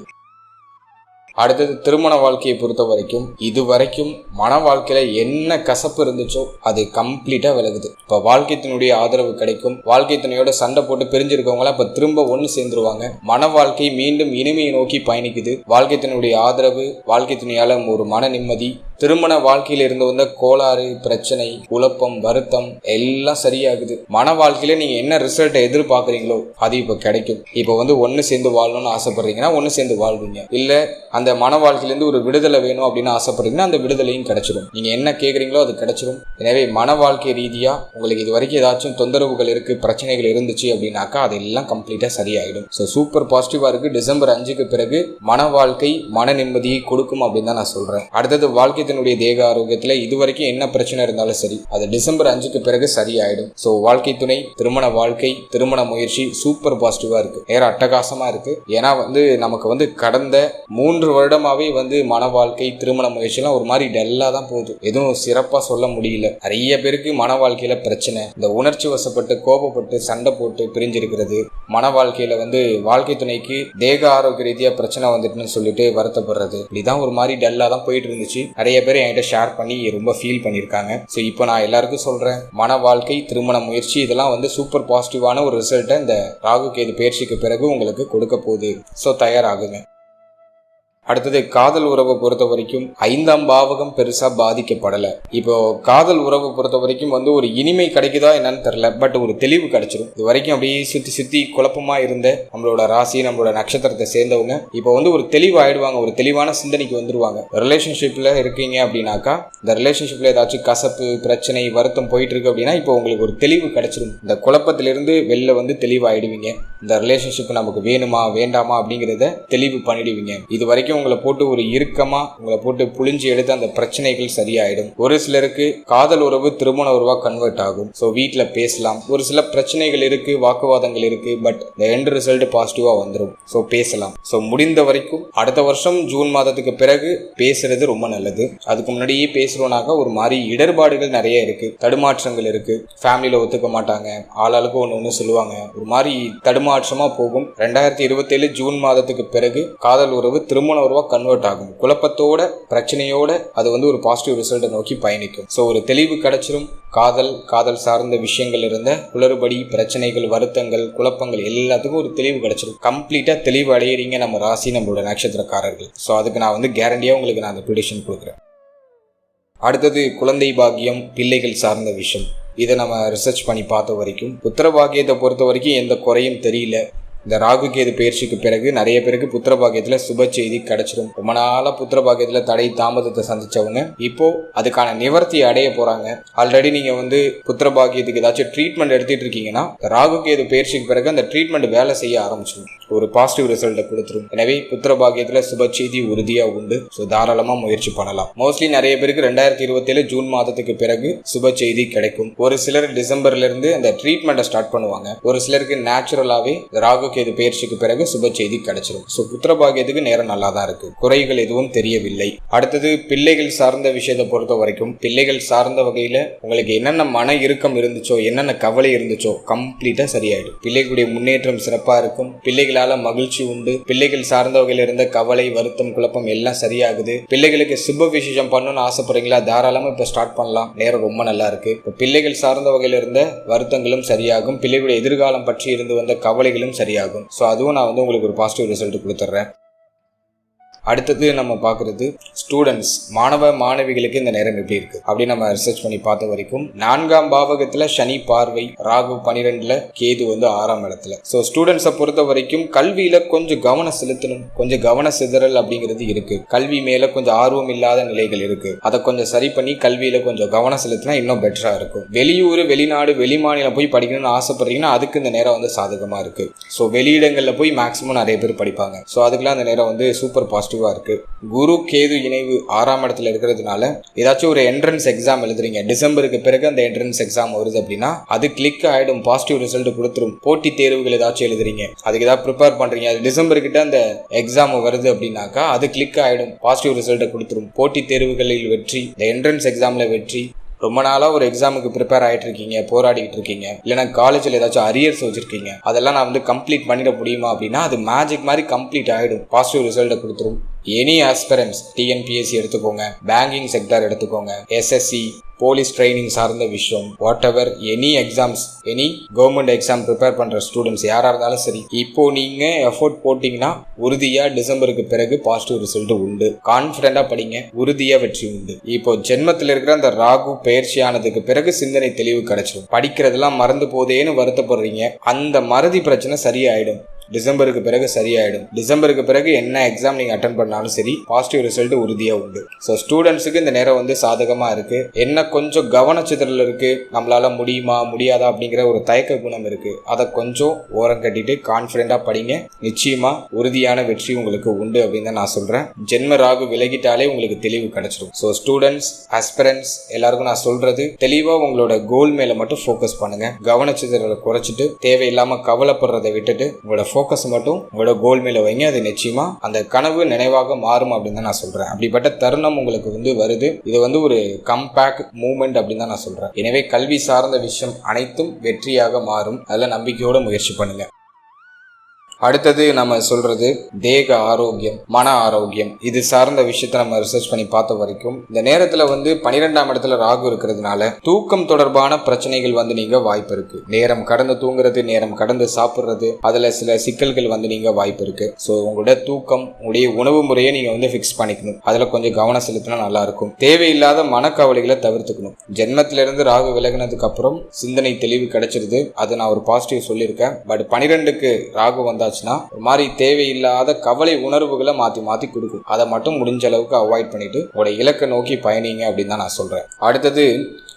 அடுத்தது திருமண வாழ்க்கையை பொறுத்த வரைக்கும் இது வரைக்கும் மன வாழ்க்கையில என்ன கசப்பு இருந்துச்சோ அது கம்ப்ளீட்டா விலகுது. இப்ப வாழ்க்கை துணையுடைய ஆதரவு கிடைக்கும். வாழ்க்கை துணையோட சண்டை போட்டு பிரிஞ்சிருக்கவங்கள இப்ப திரும்ப ஒண்ணு சேர்ந்துருவாங்க. மன வாழ்க்கை மீண்டும் இனிமையை நோக்கி பயணிக்குது. வாழ்க்கை துணையுடைய ஆதரவு, வாழ்க்கை துணையால ஒரு மன நிம்மதி, திருமண வாழ்க்கையில இருந்து வந்த கோளாறு, பிரச்சனை, குழப்பம், வருத்தம் எல்லாம் சரியாகுது. மன வாழ்க்கையில நீங்க என்ன ரிசல்ட் எதிர்பார்க்குறீங்களோ அது இப்ப கிடைக்கும். இப்ப வந்து ஒன்னு சேர்ந்து வாழணும்னு ஆசைப்படுறீங்கன்னா ஒன்னு சேர்ந்து வாழ்வீங்க. இல்ல அந்த மன வாழ்க்கையிலிருந்து ஒரு விடுதலை வேணும் அப்படின்னு ஆசைப்படுறீங்கன்னா அந்த விடுதலையும் கிடைச்சிடும். நீங்க என்ன கேட்குறீங்களோ அது கிடைச்சிடும். எனவே மன வாழ்க்கை ரீதியா உங்களுக்கு இது வரைக்கும் ஏதாச்சும் தொந்தரவுகள் இருக்கு, பிரச்சனைகள் இருந்துச்சு அப்படின்னாக்கா அதெல்லாம் கம்ப்ளீட்டா சரியாயிடும். ஸோ சூப்பர் பாசிட்டிவா இருக்கு. டிசம்பர் 5க்கு பிறகு மன வாழ்க்கை மன நிம்மதியை கொடுக்கும் அப்படின்னு தான் நான் சொல்றேன். அடுத்தது வாழ்க்கை தன்னுடைய தேக ஆரோக்கியத்துல இதுவரைக்கும் என்ன பிரச்சனை இருந்தாலும் சரி அது டிசம்பர் 5க்கு பிறகு சரியாயிடும். ஸோ வாழ்க்கை துணை, திருமண வாழ்க்கை, திருமண முயற்சி சூப்பர் பாசிட்டிவா இருக்கு. வேற அட்டகாசமா இருக்கு. ஏன்னா வந்து நமக்கு வந்து கடந்த 3 வருடமாவே வந்து மன வாழ்க்கை, திருமண முயற்சி எல்லாம் ஒரு மாதிரி டல்லா தான் போகுது. எதுவும் சிறப்பா சொல்ல முடியல. நிறைய பேருக்கு மன வாழ்க்கையில பிரச்சனை, இந்த உணர்ச்சி வசப்பட்டு கோபப்பட்டு சண்டை போட்டு பிரிஞ்சிருக்கிறது, மன வாழ்க்கையில வந்து வாழ்க்கை துணைக்கு தேக ஆரோக்கிய ரீதியா பிரச்சனை வந்துட்டுன்னு சொல்லிட்டு வருத்தப்படுறது, இப்படிதான் ஒரு மாதிரி டல்லா தான் போயிட்டு இருந்துச்சு. நிறைய பேர் என்கிட்ட ஷேர் பண்ணி ரொம்ப ஃபீல் பண்ணியிருக்காங்க. ஸோ இப்போ நான் எல்லாருக்கும் சொல்றேன், மன வாழ்க்கை, திருமண முயற்சி இதெல்லாம் வந்து சூப்பர் பாசிட்டிவான ஒரு ரிசல்ட்டை இந்த ராகு கேது பயிற்சிக்கு பிறகு உங்களுக்கு கொடுக்க போகுது. ஸோ தயாராகுங்க. அடுத்தது காதல் உறவை பொறுத்த வரைக்கும் 5ஆம் பாவகம் பெருசா பாதிக்கப்படல. இப்போ காதல் உறவை பொறுத்த வரைக்கும் வந்து ஒரு இனிமை கிடைக்குதா என்னன்னு தெரியல, பட் ஒரு தெளிவு கிடைச்சிடும். இது வரைக்கும் அப்படியே சுத்தி குழப்பமா இருந்த நம்மளோட ராசி, நம்மளோட நட்சத்திரத்தை சேர்ந்தவங்க இப்போ வந்து ஒரு தெளிவு ஆயிடுவாங்க. ஒரு தெளிவான சிந்தனைக்கு வந்துருவாங்க. ரிலேஷன்ஷிப்ல இருக்கீங்க அப்படின்னாக்கா இந்த ரிலேஷன்ஷிப்ல ஏதாச்சும் கசப்பு, பிரச்சனை, வருத்தம் போயிட்டு இருக்கு அப்படின்னா இப்போ உங்களுக்கு ஒரு தெளிவு கிடைச்சிடும். இந்த குழப்பத்திலிருந்து வெளில வந்து தெளிவாயிடுவீங்க. இந்த ரிலேஷன்ஷிப் நமக்கு வேணுமா வேண்டாமா அப்படிங்கிறத தெளிவு பண்ணிடுவீங்க. இது வரைக்கும் உங்களை போட்டு ஒரு இறுக்கமா உங்களை போட்டு புளிஞ்சு எடுத்து அந்த பிரச்சனைகள் சரியாயிடும். ஒரு சிலருக்கு காதல் உறவு திருமண உறவா கன்வெர்ட் ஆகும். ஸோ வீட்டில் பேசலாம். ஒரு சில பிரச்சனைகள் இருக்கு, வாக்குவாதங்கள் இருக்கு, பட் எண்ட் ரிசல்ட் பாசிட்டிவா வந்துடும். ஸோ பேசலாம். ஸோ முடிந்த வரைக்கும் அடுத்த வருஷம் ஜூன் மாதத்துக்கு பிறகு பேசுறது ரொம்ப நல்லது. அதுக்கு முன்னாடியே பேசுறோம்னாக்கா ஒரு மாதிரி இடர்பாடுகள் நிறைய இருக்கு, தடுமாற்றங்கள் இருக்கு. ஃபேமிலியில ஒத்துக்க மாட்டாங்க, ஆளாளுக்கு ஒன்று சொல்லுவாங்க, ஒரு மாதிரி தடுமாற்றமா போகும். 2027 ஜூன் மாதத்துக்கு பிறகு காதல் உறவு திருமண உறவா கன்வெர்ட் ஆகும். குழப்பத்தோட பிரச்சனையோட அது ஒரு பாசிட்டிவ் ரிசல்ட்டை நோக்கி பயணிக்கும். ஸோ ஒரு தெளிவு கிடைச்சிரும். காதல் சார்ந்த விஷயங்கள் இருந்த குளறுபடி, பிரச்சனைகள், வருத்தங்கள், குழப்பங்கள் எல்லாத்துக்கும் ஒரு தெளிவு கிடைச்சிரும். கம்ப்ளீட்டா தெளிவு அடையிறீங்க நம்ம ராசி, நம்மளோட நட்சத்திரக்காரர்கள். ஸோ அதுக்கு நான் கேரண்டியா உங்களுக்கு நான் அந்த ப்ரெடிக்ஷன் கொடுக்குறேன். அடுத்தது குழந்தை பாக்கியம், பிள்ளைகள் சார்ந்த விஷயம். இதை நம்ம ரிசர்ச் பண்ணி பார்த்த வரைக்கும் புத்திர பாக்கியத்தை பொறுத்த வரைக்கும் எந்த குறையும் தெரியல. இந்த ராகு கேது பயிற்சிக்கு பிறகு நிறைய பேருக்கு புத்திர பாக்கியத்துல சுப செய்தி கிடைச்சிடும். ரொம்ப நாளா புத்திர பாக்கியத்துல தடை தாமதத்தை சந்திச்சவங்க இப்போ அதுக்கான நிவர்த்தி அடைய போறாங்க. ஆல்ரெடி நீங்க புத்திர பாக்கியத்துக்கு ஏதாச்சும் ட்ரீட்மெண்ட் எடுத்துட்டு இருக்கீங்கன்னா ராகு கேது பயிற்சிக்கு பிறகு அந்த ட்ரீட்மெண்ட் வேலை செய்ய ஆரம்பிச்சிடும், ஒரு பாசிட்டிவ் ரிசல்ட்டை கொடுத்துரும். எனவே புத்திர பாக்கியத்துல சுப செய்தி உறுதியா உண்டு. ஸோ தாராளமா முயற்சி பண்ணலாம். மோஸ்ட்லி நிறைய பேருக்கு 2027 ஜூன் மாதத்துக்கு பிறகு சுப செய்தி கிடைக்கும். ஒரு சிலர் டிசம்பர்ல இருந்து அந்த ட்ரீட்மெண்ட்டை ஸ்டார்ட் பண்ணுவாங்க. ஒரு சிலருக்கு நேச்சுரலாவே ராகு கேது பயிற்சிக்கு பிறகு சுப செய்தி கிடைச்சிடும். ஸோ புத்திர பாக்கியத்துக்கு நேரம் நல்லா தான் இருக்கு, குறைகள் எதுவும் தெரியவில்லை. அடுத்தது பிள்ளைகள் சார்ந்த விஷயத்தை பொறுத்த வரைக்கும் பிள்ளைகள் சார்ந்த வகையில உங்களுக்கு என்னென்ன மன இறுக்கம் இருந்துச்சோ, என்னென்ன கவலை இருந்துச்சோ கம்ப்ளீட்டா சரியாயிடும். பிள்ளைகளுடைய முன்னேற்றம் சிறப்பா இருக்கும். பிள்ளைகளால மகிழ்ச்சி உண்டு. பிள்ளைகள் சார்ந்த வகையில இருந்த கவலை, வருத்தம், குழப்பம் எல்லாம் சரியாகுது. பிள்ளைகளுக்கு சுப விசேஷம் பண்ணணும்னு ஆசைப்படுறீங்களா, தாராளமா இப்ப ஸ்டார்ட் பண்ணலாம். நேரம் ரொம்ப நல்லா இருக்கு. இப்ப பிள்ளைகள் சார்ந்த வகையில இருந்த வருத்தங்களும் சரியாகும். பிள்ளைகளுடைய எதிர்காலம் பற்றி இருந்து வந்த கவலைகளும் சரியாகும். ஸோ அதுவும் நான் உங்களுக்கு ஒரு பாசிட்டிவ் ரிசல்ட் கொடுத்துட்றேன். அடுத்தது நம்ம பார்க்குறது ஸ்டூடெண்ட்ஸ், மாணவ மாணவிகளுக்கு இந்த நேரம் எப்படி இருக்கு அப்படின்னு நம்ம ரிசர்ச் பண்ணி பார்த்த வரைக்கும் 4ஆம் பாவகத்துல சனி பார்வை, ராகு 12ல, கேது 6ஆம் இடத்துல. ஸோ ஸ்டூடெண்ட்ஸை பொறுத்த வரைக்கும் கல்வியில கொஞ்சம் கவனம் செலுத்தணும். கொஞ்சம் கவன சிதறல் அப்படிங்கிறது இருக்கு. கல்வி மேல கொஞ்சம் ஆர்வம் இல்லாத நிலைகள் இருக்கு. அதை கொஞ்சம் சரி பண்ணி கல்வியில கொஞ்சம் கவனம் செலுத்தினா இன்னும் பெட்டரா இருக்கும். வெளியூர், வெளிநாடு, வெளிமாநிலம் போய் படிக்கணும்னு ஆசைப்படுறீங்கன்னா அதுக்கு இந்த நேரம் சாதகமா இருக்கு. ஸோ வெளியிடங்கள்ல போய் மேக்சிமம் நிறைய பேர் படிப்பாங்க. ஸோ அதுக்கெல்லாம் இந்த நேரம் சூப்பர் பாசிட்டிவ் இருக்கு. குரு கேது இணைவு 6ஆம் இடத்துல இருக்கிறதுனால ஏதாச்சும் ஒரு என்ட்ரன்ஸ் எக்ஸாம் எழுதுறீங்க, டிசம்பருக்கு பிறகு அந்த என்ட்ரன்ஸ் எக்ஸாம் வருது அப்படின்னா அது கிளிக் ஆயிடும், பாசிட்டிவ் ரிசல்ட் கொடுத்துரும். போட்டி தேர்வுகள் ஏதாச்சும் எழுதுறீங்க, அதுக்கு ஏதாவது ப்ரிப்பேர் பண்றீங்க, அது டிசம்பர் கிட்ட அந்த எக்ஸாம் வருது அப்படின்னாக்கா அது கிளிக் ஆயிடும், பாசிட்டிவ் ரிசல்ட்டை கொடுத்துரும். போட்டி தேர்வுகளில் வெற்றி, இந்த என்ட்ரன்ஸ் எக்ஸாம்ல வெற்றி. ரொம்ப நாளாக ஒரு எக்ஸாமுக்கு ப்ரிப்பேர் ஆகிட்டு இருக்கீங்க, போராடிக்கிட்டு இருக்கீங்க, இல்லைனா காலேஜில் ஏதாச்சும் அரியர்ஸ் வச்சிருக்கீங்க, அதெல்லாம் நான் கம்ப்ளீட் பண்ணிட முடியுமா அப்படின்னா அது மேஜிக் மாதிரி கம்ப்ளீட் ஆகிடும், பாசிட்டிவ் ரிசல்ட்டை கொடுத்துரும். எனி ஆஸ்பிரன்ஸ், டிஎன்பிஎஸ்சி எடுத்துக்கோங்க, பேங்கிங் செக்டர் எடுத்துக்கோங்க, எஸ்எஸ்சி, போலீஸ் ட்ரைனிங் சார்ந்த விஷயம், what ever, any exams, any government exam prepare பண்ற ஸ்டூடெண்ட்ஸ் யாரா இருந்தாலும் சரி, இப்போ நீங்க எஃபோர்ட் போட்டீங்கன்னா உறுதியா டிசம்பருக்கு பிறகு பாசிட்டிவ் ரிசல்ட் உண்டு. கான்பிடண்டா படிங்க, உறுதியா வெற்றி உண்டு. இப்போ ஜென்மத்தில் இருக்கிற அந்த ராகு பயிற்சி ஆனதுக்கு பிறகு சிந்தனை தெளிவு கிடைச்சிடும். படிக்கிறதெல்லாம் மறந்து போதேன்னு வருத்தப்படுறீங்க, அந்த மறதி பிரச்சனை சரியாயிடும். டிசம்பருக்கு பிறகு சரியாயிடும். டிசம்பருக்கு பிறகு என்ன எக்ஸாம் நீங்க அட்டன் பண்ணாலும் சரி, பாசிட்டிவ் ரிசல்ட் உறுதியா உண்டு. ஸோ ஸ்டூடெண்ட்ஸுக்கு இந்த நேரம் சாதகமா இருக்கு. என்ன கொஞ்சம் கவனச்சிதறல் இருக்கு, நம்மளால முடியுமா முடியாதா அப்படிங்கிற ஒரு தயக்க குணம் இருக்கு, அதை கொஞ்சம் ஓரம் கட்டிட்டு கான்பிடண்டா படிங்க, நிச்சயமா உறுதியான வெற்றி உங்களுக்கு உண்டு அப்படின்னு தான் நான் சொல்றேன். ஜென்ம ராகு விலகிட்டாலே உங்களுக்கு தெளிவு கிடைச்சிடும். ஸோ ஸ்டூடெண்ட்ஸ், ஆஸ்பிரன்ட்ஸ் எல்லாருக்கும் நான் சொல்றது, தெளிவா உங்களோட கோல் மேல மட்டும் ஃபோக்கஸ் பண்ணுங்க. கவனச்சிதறலை குறைச்சிட்டு தேவையில்லாம கவலைப்படுறதை விட்டுட்டு உங்களோட ஃபோக்கஸ் மட்டும் உங்களோட கோல் மேல வைங்க. அது நிச்சயமா அந்த கனவு நினைவாக மாறும் அப்படின்னு தான் நான் சொல்றேன். அப்படிப்பட்ட தருணம் உங்களுக்கு வருது. இது ஒரு கம்பேக் மூவ்மெண்ட் அப்படின்னு தான் நான் சொல்றேன். எனவே கல்வி சார்ந்த விஷயம் அனைத்தும் வெற்றியாக மாறும். அதில் நம்பிக்கையோட முயற்சி பண்ணுங்க. அடுத்தது நம்ம சொல்றது தேக ஆரோக்கியம், மன ஆரோக்கியம். இது சார்ந்த விஷயத்த நம்ம ரிசர்ச் பண்ணி பார்த்த வரைக்கும் இந்த நேரத்துல 12ஆம் இடத்துல ராகு இருக்கிறதுனால தூக்கம் தொடர்பான பிரச்சனைகள் நீங்க வாய்ப்பு இருக்கு. நேரம் கடந்து தூங்குறது, நேரம் கடந்து சாப்பிடுறது, அதுல சில சிக்கல்கள் நீங்க வாய்ப்பு இருக்கு. ஸோ உங்களோட தூக்கம், உங்களுடைய உணவு முறையை நீங்க ஃபிக்ஸ் பண்ணிக்கணும். அதுல கொஞ்சம் கவனம் செலுத்தினா நல்லா இருக்கும். தேவையில்லாத மனக்கவலைகளை தவிர்த்துக்கணும். ஜென்மத்திலிருந்து ராகு விலகினதுக்கு அப்புறம் சிந்தனை தெளிவு கிடைச்சிருது. அது நான் ஒரு பாசிட்டிவ் சொல்லியிருக்கேன். பட் 12க்கு ராகு வந்தா ஒரு மாதிரி தேவையில்லாத கவலை உணர்வுகளை மாத்தி கொடுக்கும். அதை மட்டும் முடிஞ்ச அளவுக்கு அவாய்ட் பண்ணிட்டு உங்களோட இலக்கை நோக்கி பயணிங்க அப்படின்னு தான் நான் சொல்றேன். அடுத்தது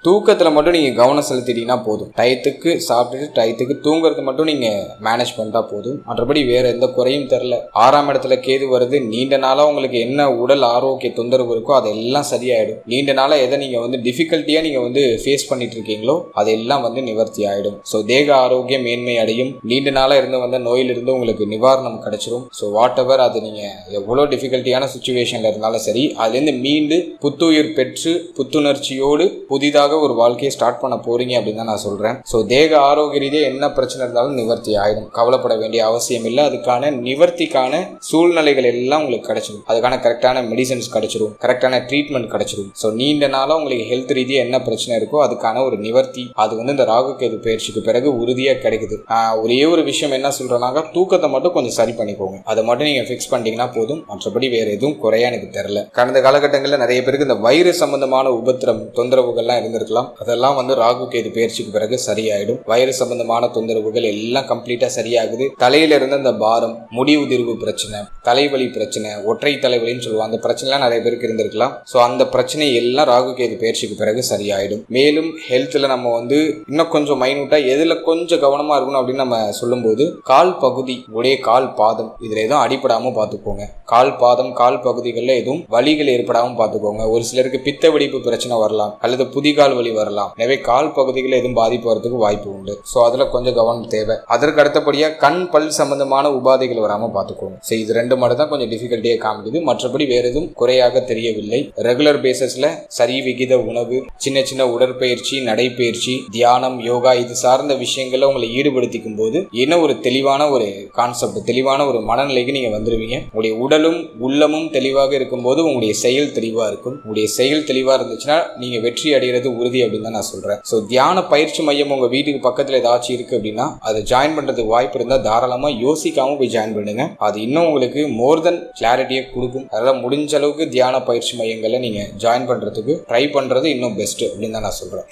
தூக்கத்துல மட்டும் நீங்க கவனம் செலுத்திட்டீங்கன்னா போதும். டயத்துக்கு சாப்பிட்டுட்டு டயத்துக்கு தூங்குறது மட்டும் நீங்க மேனேஜ் பண்ணிட்டா போதும். மற்றபடி வேற எந்த குறையும் தெரியல. 6ஆம் இடத்துல கேது வருது. நீண்ட நாளா உங்களுக்கு என்ன உடல் ஆரோக்கிய தொந்தரவு இருக்கோ அதெல்லாம் சரியாயிடும். நீண்ட நாளா எதை நீங்க டிஃபிகல்ட்டியா நீங்க ஃபேஸ் பண்ணிட்டு இருக்கீங்களோ அதெல்லாம் நிவர்த்தி ஆயிடும். ஸோ தேக ஆரோக்கியம் மேன்மை அடையும். நீண்ட நாளா இருந்து நோயிலிருந்து உங்களுக்கு நிவாரணம் கிடைச்சிடும். ஸோ வாட் எவர் அது நீங்க எவ்வளவு டிஃபிகல்ட்டியான சுச்சுவேஷன்ல இருந்தாலும் சரி, அதுலேருந்து மீண்டு புத்துயிர் பெற்று புத்துணர்ச்சியோடு புதிதாக ஒரு வாழ்க்கையை ஸ்டார்ட் பண்ண போறீங்க அப்படின்னு தான் நான் சொல்றேன். ஸோ தேக ஆரோக்கிய ரீதியாக என்ன பிரச்சனை இருந்தாலும் நிவர்த்தி ஆயிடும். கவலைப்பட வேண்டிய அவசியம் இல்லை. அதுக்கான நிவர்த்திக்கான சூழ்நிலைகள் எல்லாம் உங்களுக்கு கிடைச்சிடும். அதுக்கான கரெக்டான மெடிசன்ஸ் கிடைச்சிடும், கரெக்டான ட்ரீட்மெண்ட் கிடைச்சிடும். ஸோ நீண்ட நாளா உங்களுக்கு ஹெல்த் ரீதியாக என்ன பிரச்சனை இருக்கோ அதுக்கான ஒரு நிவர்த்தி அது இந்த ராகு கேது பயிற்சிக்கு பிறகு உறுதியா கிடைக்குது. ஒரே ஒரு விஷயம் என்ன சொல்றேன்னாக்க, தூக்கத்தை மட்டும் கொஞ்சம் சரி பண்ணிக்கோங்க. அதை மட்டும் நீங்க ஃபிக்ஸ் பண்ணிட்டீங்கன்னா போதும். மற்றபடி வேற எதுவும் குறையா எனக்கு தெரியல. கடந்த காலகட்டங்களில் நிறைய பேருக்கு இந்த வயிறு சம்பந்தமான உபத்திரம் தொந்தரவுகள்லாம் இருந்திருக்கலாம். அதெல்லாம் ராகு கேது பயிற்சிக்கு பிறகு சரியாயிடும். வயிறு சம்பந்தமான தொந்தரவுகள் எல்லாம் கம்ப்ளீட்டா சரியாகுது. தலையில இருந்த இந்த பாரம், முடி உதிர்வு பிரச்சனை, தலைவலி பிரச்சனை, ஒற்றை தலைவலின்னு சொல்லுவாங்க, அந்த பிரச்சனை எல்லாம் நிறைய பேருக்கு இருந்திருக்கலாம். ஸோ அந்த பிரச்சனை எல்லாம் ராகு கேது பயிற்சிக்கு பிறகு சரியாயிடும். மேலும் ஹெல்த்ல நம்ம இன்னும் கொஞ்சம் மைனூட்டா எதுல கொஞ்சம் கவனமா இருக்கணும் அப்படின்னு நம்ம சொல்லும்போது, கால் பகுதி உடைய கால் பாதம் இதுல எதுவும் அடிப்படாம பாத்துக்கோங்க. கால் பாதம் கால் பகுதிகளில் எதுவும் வலிகள் ஏற்படாம பாத்துக்கோங்க. ஒரு சிலருக்கு பித்த வெடிப்பு பிரச்சனை வரலாம், அல்லது புதிகால் வலி வரலாம். எனவே கால் பகுதிகளில் எதுவும் பாதிப்பு வரதுக்கு வாய்ப்பு உண்டு. ஸோ அதுல கொஞ்சம் கவனம் தேவை. அதற்கு அடுத்தபடியா கண் பல் சம்பந்தமான உபாதைகள் வராம பாத்துக்கோங்க. ஸோ இது ரெண்டு மட்டும் தான் கொஞ்சம் டிஃபிகல்ட்டியா காமிக்குது. மற்றபடி வேற எதுவும் குறையாக தெரியவில்லை. ரெகுலர் பேசிஸ்ல சரி விகித உணவு, சின்ன சின்ன உடற்பயிற்சி, நடைப்பயிற்சி, தியானம், யோகா இது சார்ந்த விஷயங்கள்ல உங்களை ஈடுபடுத்திக்கும் போது இன்னும் ஒரு தெளிவான ஒரு கான்செப்ட், தெளிவான ஒரு மனநிலைக்கு நீங்க வந்துருவீங்க. உங்களுடைய உடலும் உள்ளமும் தெளிவாக இருக்கும் போது உங்களுடைய செயல் தெளிவா இருக்கும். உங்களுடைய செயல் தெளிவா இருந்துச்சுன்னா நீங்க வெற்றி அடைகிறது உறுதி அப்படின்னு தான் நான் சொல்றேன். ஸோ தியான பயிற்சி மையம் உங்க வீட்டுக்கு பக்கத்துல ஏதாச்சும் இருக்கு அப்படின்னா அதை ஜாயின் பண்றதுக்கு வாய்ப்பு இருந்தா தாராளமா யோசிக்காம போய் ஜாயின் பண்ணுங்க. அது இன்னும் உங்களுக்கு மோர் தென் கிளாரிட்டியை கொடுக்கும். அதெல்லாம் முடிஞ்ச அளவுக்கு தியான பயிற்சி மையங்களை நீங்க ஜாயின் பண்றதுக்கு ட்ரை பண்றது இன்னும் பெஸ்ட் அப்படின்னு தான் நான் சொல்றேன்.